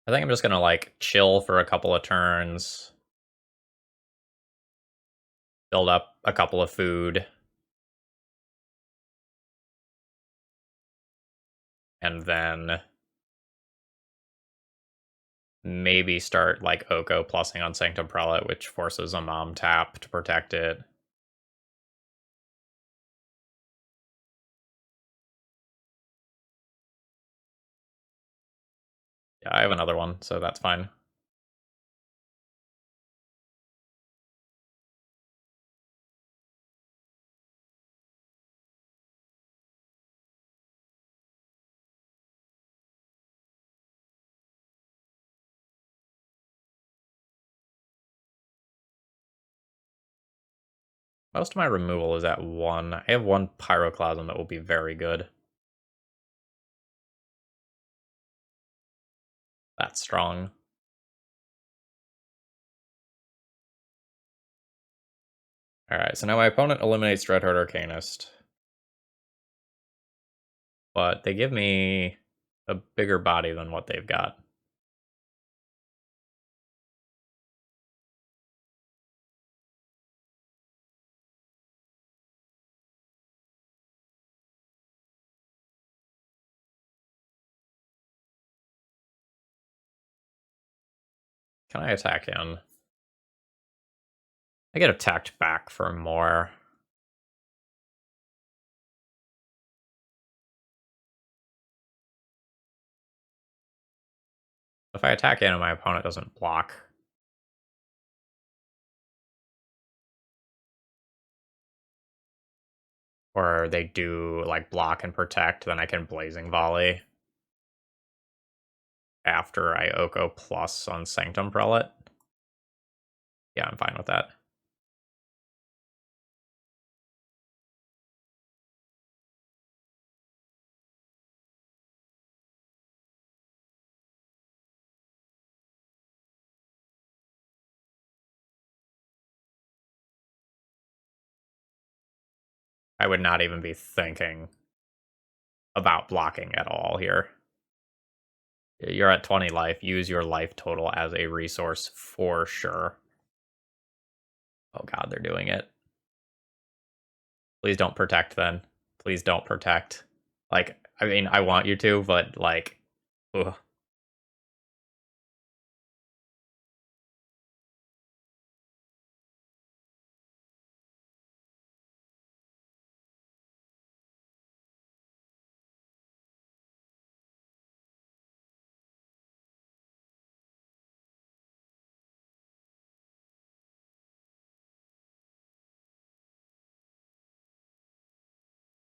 I think I'm just gonna like chill for a couple of turns, build up a couple of food, and then maybe start like Oko plussing on Sanctum Prelate, which forces a Mom tap to protect it. Yeah, I have another one, so that's fine. Most of my removal is at 1. I have 1 Pyroclasm that will be very good. That's strong. Alright, so now my opponent eliminates Dreadhorde Arcanist. But they give me a bigger body than what they've got. Can I attack in? I get attacked back for more. If I attack in and my opponent doesn't block, or they do like block and protect, then I can Blazing Volley after I Oko plus on Sanctum Prelate. Yeah, I'm fine with that. I would not even be thinking about blocking at all here. You're at 20 life. Use your life total as a resource for sure. Oh god, they're doing it. Please don't protect then. Please don't protect. Like, I mean, I want you to, but like, ugh.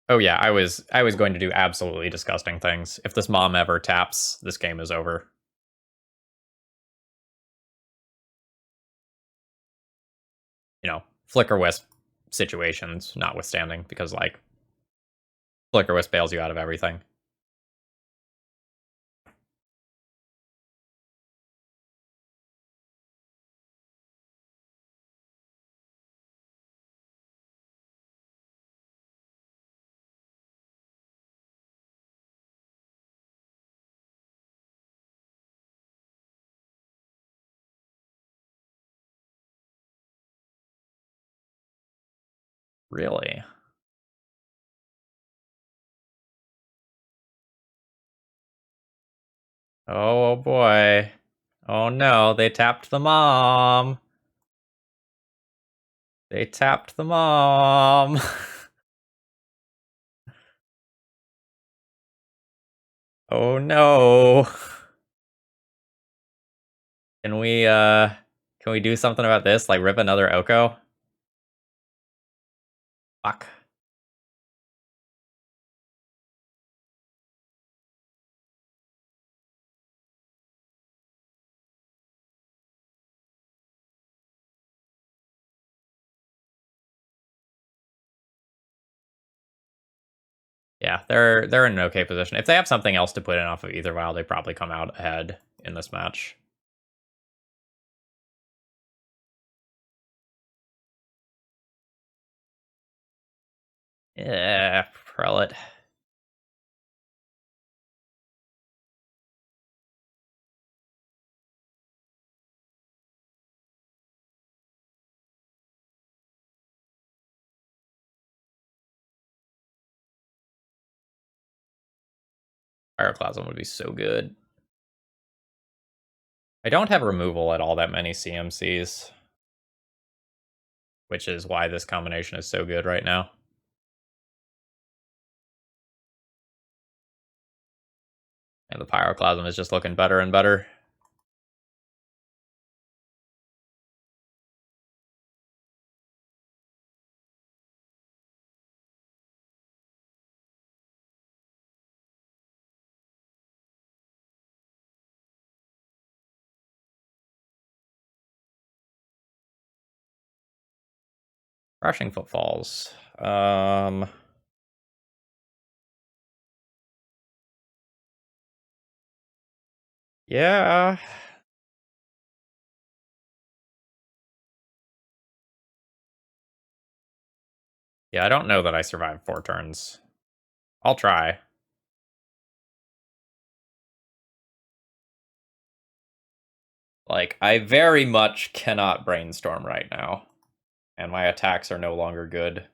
Oh yeah, I was going to do absolutely disgusting things. If this mom ever taps, this game is over. You know, Flicker Wisp situations notwithstanding, because like Flicker Wisp bails you out of everything. Really? Oh boy. Oh no, they tapped the mom. They tapped the mom. Oh no. Can we do something about this? Like rip another Oko? Fuck. Yeah, they're in an okay position. If they have something else to put in off of either vial, they probably come out ahead in this match. Yeah, Prelate. Pyroclasm would be so good. I don't have removal at all that many CMCs, which is why this combination is so good right now. And the Pyroclasm is just looking better and better. Crashing Footfalls. Yeah. Yeah, I don't know that I survived 4 turns. I'll try. Like, I very much cannot brainstorm right now. And my attacks are no longer good.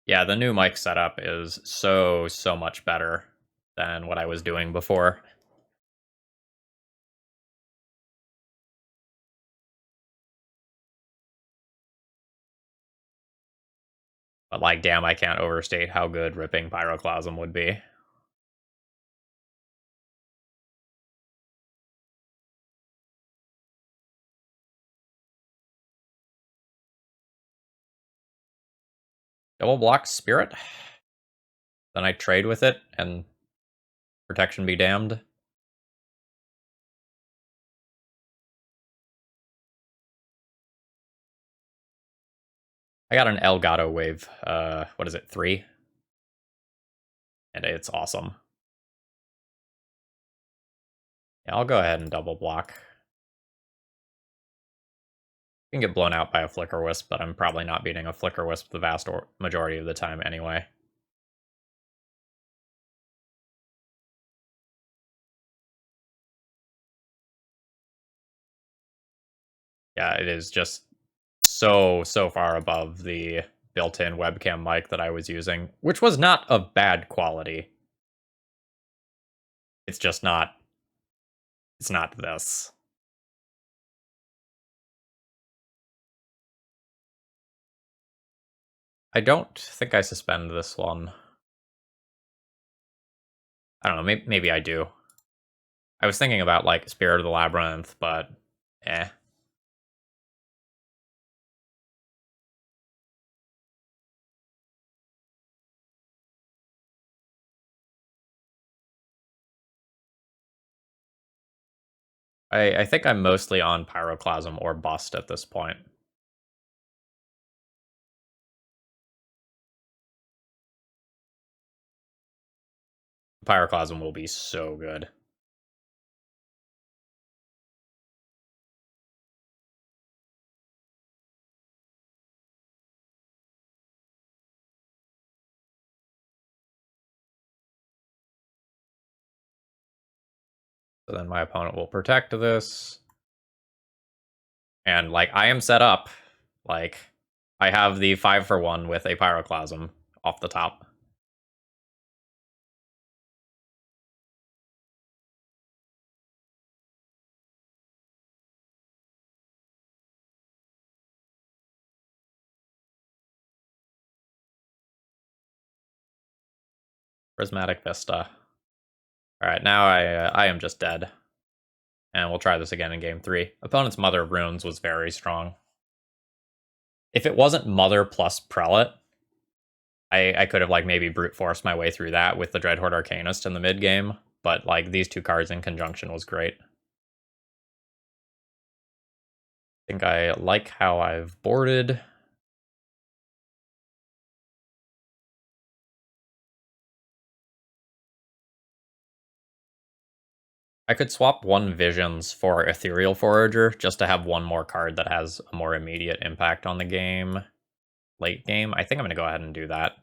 Yeah, the new mic setup is so much better than what I was doing before. But like, damn, I can't overstate how good ripping Pyroclasm would be. Double block Spirit? Then I trade with it, and protection be damned. I got an Elgato Wave, what is it, 3? And it's awesome. Yeah, I'll go ahead and double block. I can get blown out by a Flicker Wisp, but I'm probably not beating a Flicker Wisp the vast majority of the time anyway. Yeah, it is just so far above the built-in webcam mic that I was using, which was not of bad quality. It's just not, it's not this. I don't think I suspend this one. I don't know, maybe I do. I was thinking about, like, Spirit of the Labyrinth, but eh. I think I'm mostly on Pyroclasm or Bust at this point. Pyroclasm will be so good. So then my opponent will protect this. And, like, I am set up. Like, I have the 5-for-1 with a Pyroclasm off the top. Prismatic Vista. Alright, now I am just dead. And we'll try this again in game 3. Opponent's Mother of Runes was very strong. If it wasn't Mother plus Prelate, I could have, like, maybe brute forced my way through that with the Dreadhorde Arcanist in the mid game, but, like, these 2 cards in conjunction was great. I think I like how I've boarded. I could swap 1 Visions for Ethereal Forager just to have 1 more card that has a more immediate impact on the game. Late game. I think I'm going to go ahead and do that.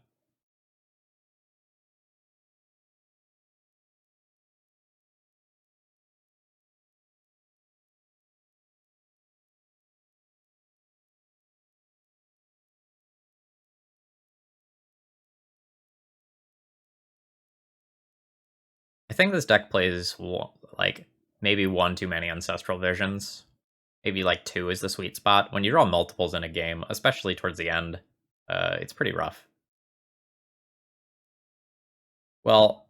think this deck plays like maybe one too many Ancestral Visions. Maybe like two is the sweet spot. When you draw multiples in a game, especially towards the end, it's pretty rough. Well,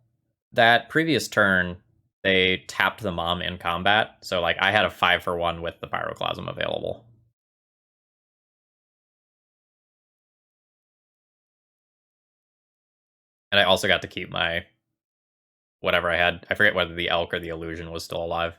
that previous turn, they tapped the mom in combat, so like I had a 5-for-1 with the Pyroclasm available. And I also got to keep my whatever I had. I forget whether the Elk or the Illusion was still alive.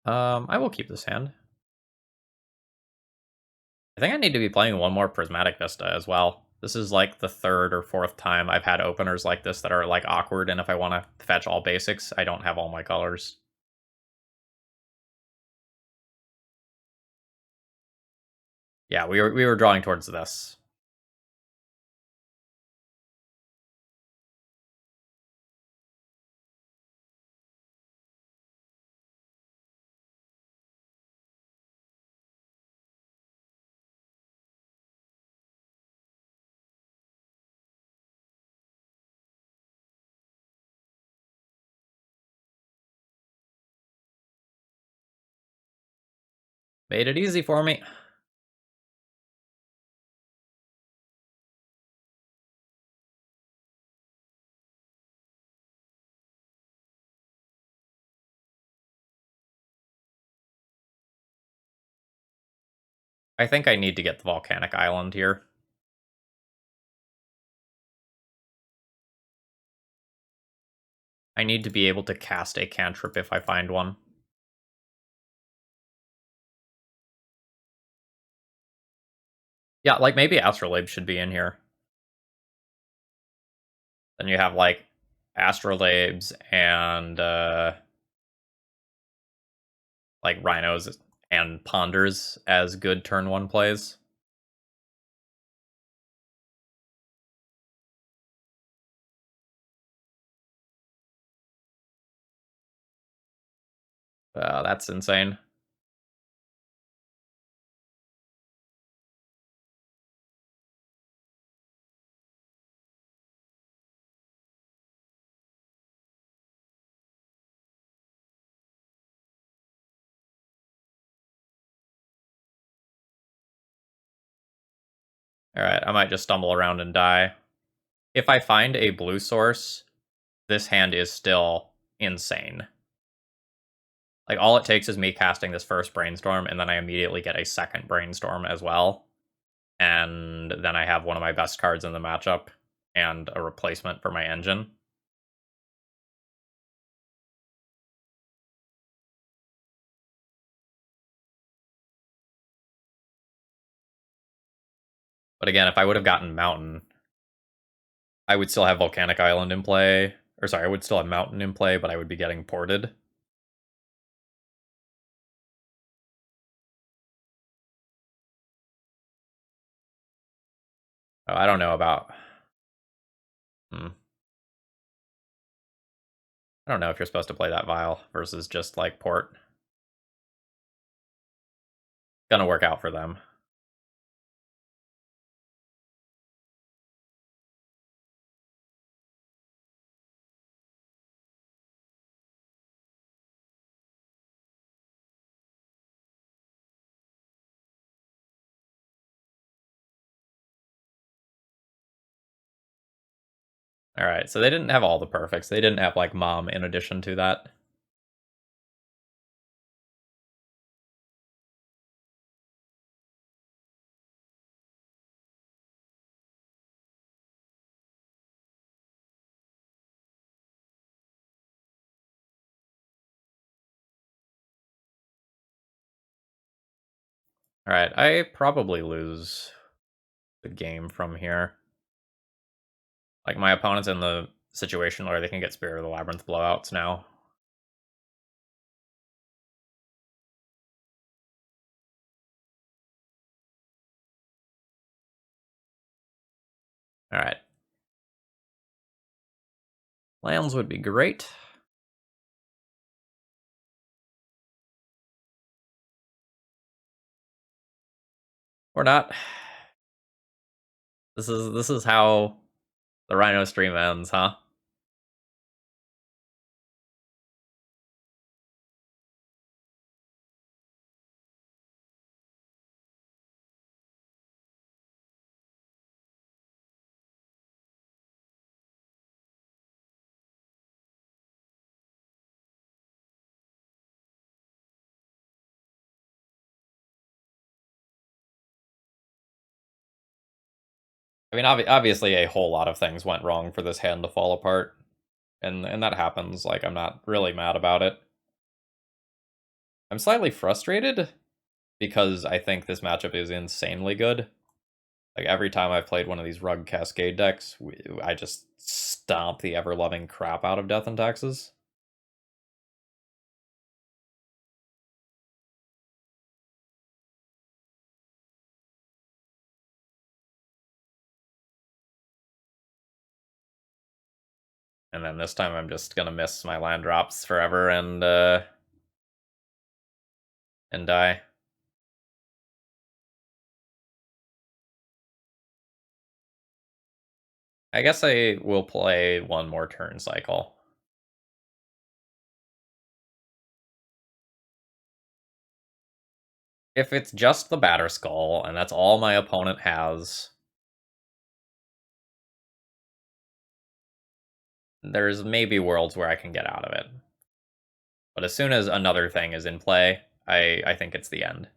I will keep this hand. I think I need to be playing one more Prismatic Vista as well. This is like the third or fourth time I've had openers like this that are like awkward, and if I want to fetch all basics, I don't have all my colors. Yeah, we were drawing towards this. Made it easy for me. I think I need to get the Volcanic Island here. I need to be able to cast a cantrip if I find one. Yeah, like maybe Astrolabe should be in here. Then you have like Astrolabes and like Rhinos and Ponders as good turn 1 plays. That's insane. Alright, I might just stumble around and die. If I find a blue source, this hand is still insane. Like, all it takes is me casting this first Brainstorm, and then I immediately get a second Brainstorm as well. And then I have one of my best cards in the matchup, and a replacement for my engine. But again, if I would have gotten Mountain, I would still have Volcanic Island in play. Or sorry, I would still have Mountain in play, but I would be getting ported. Oh, I don't know about... I don't know if you're supposed to play that Vial versus just, like, port. Gonna work out for them. Alright, so they didn't have all the perfects. They didn't have, like, Mom in addition to that. Alright, I probably lose the game from here. Like, my opponent's in the situation where they can get Spirit of the Labyrinth blowouts now. Alright. Lands would be great. Or not. This is how the Rhino stream ends, huh? I mean, obviously, a whole lot of things went wrong for this hand to fall apart, and that happens. Like, I'm not really mad about it. I'm slightly frustrated because I think this matchup is insanely good. Like, every time I've played one of these Rug Cascade decks, I just stomp the ever-loving crap out of Death and Taxes. And then this time I'm just gonna miss my land drops forever and die. I guess I will play one more turn cycle. If it's just the Batter Skull, and that's all my opponent has, there's maybe worlds where I can get out of it. But as soon as another thing is in play, I think it's the end.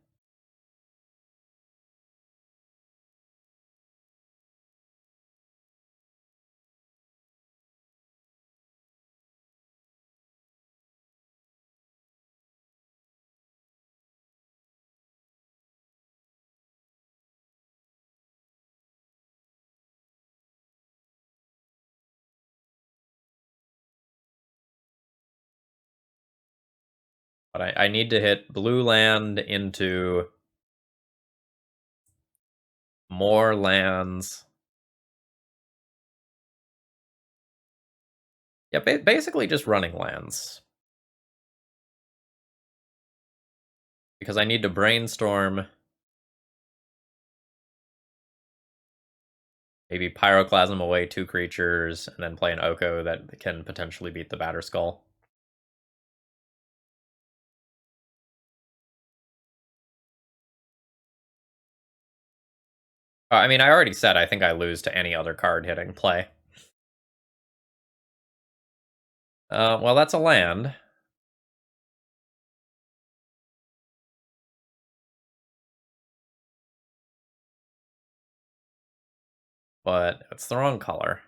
But I need to hit blue land into more lands. Yeah, basically just running lands. Because I need to brainstorm, maybe Pyroclasm away 2 creatures, and then play an Oko that can potentially beat the Batter Skull. I mean, I already said I think I lose to any other card hitting play. Well, that's a land. But it's the wrong color.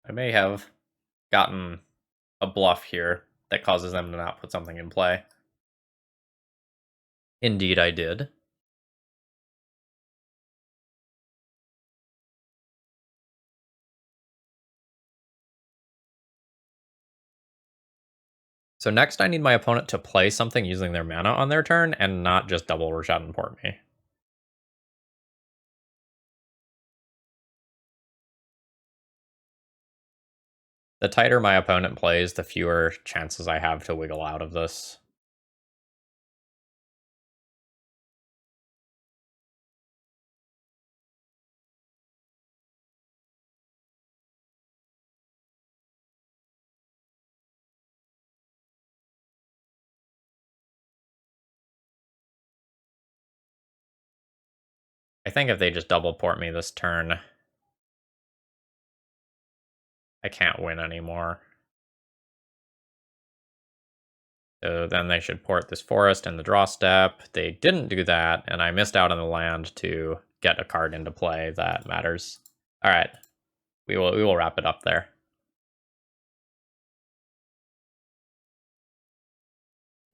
I may have gotten a bluff here that causes them to not put something in play. Indeed, I did. So next I need my opponent to play something using their mana on their turn and not just double Rashad and port me. The tighter my opponent plays, the fewer chances I have to wiggle out of this. I think if they just double port me this turn, I can't win anymore. So then they should port this forest in the draw step. They didn't do that, and I missed out on the land to get a card into play that matters. All right, we will wrap it up there.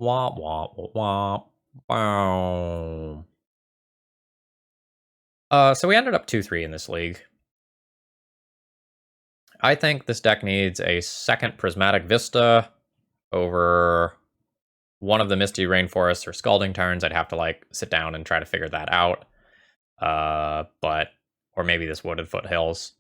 Womp womp womp. Boom. So we ended up 2-3 in this league. I think this deck needs a second Prismatic Vista over one of the Misty Rainforests or Scalding Tarns. I'd have to like sit down and try to figure that out. Or maybe this Wooded Foothills.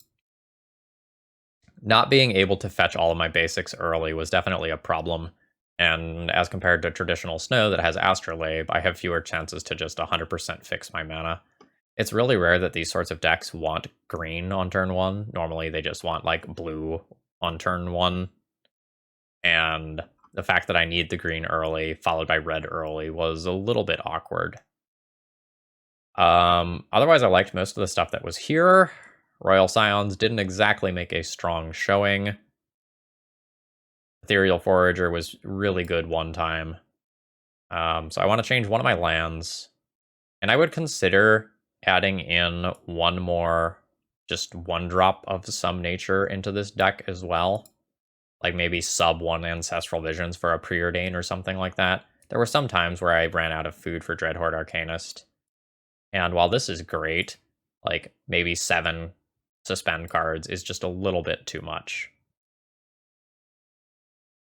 Not being able to fetch all of my basics early was definitely a problem. And as compared to traditional Snow that has Astrolabe, I have fewer chances to just 100% fix my mana. It's really rare that these sorts of decks want green on turn 1. Normally they just want like blue on turn 1. And the fact that I need the green early, followed by red early, was a little bit awkward. Otherwise, I liked most of the stuff that was here. Royal Scions didn't exactly make a strong showing. Ethereal Forager was really good one time. So I want to change one of my lands. And I would consider adding in one more, just one drop of some nature into this deck as well. Like maybe sub 1 Ancestral Visions for a Preordain or something like that. There were some times where I ran out of food for Dreadhorde Arcanist. And while this is great, like maybe 7 Suspend cards is just a little bit too much.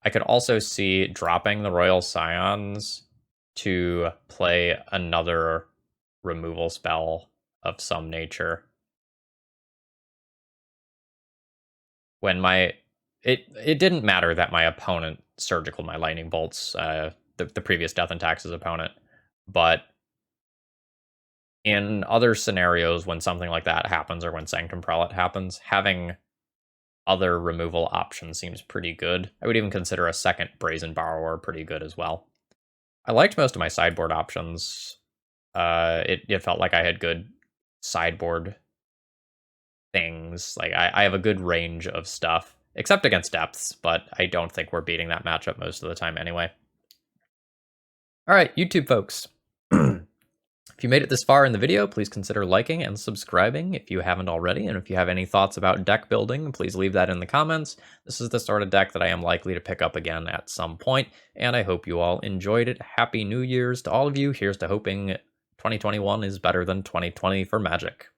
I could also see dropping the Royal Scions to play another removal spell of some nature. When it didn't matter that my opponent surgical my lightning bolts, the previous Death and Taxes opponent, but in other scenarios when something like that happens or when Sanctum Prelate happens, having other removal options seems pretty good. I would even consider a second Brazen Borrower pretty good as well. I liked most of my sideboard options. It felt like I had good sideboard things. Like I have a good range of stuff, except against depths, but I don't think we're beating that matchup most of the time anyway. All right, YouTube folks. If you made it this far in the video, please consider liking and subscribing if you haven't already, and if you have any thoughts about deck building, please leave that in the comments. This is the sort of deck that I am likely to pick up again at some point, and I hope you all enjoyed it. Happy New Year's to all of you. Here's to hoping 2021 is better than 2020 for Magic.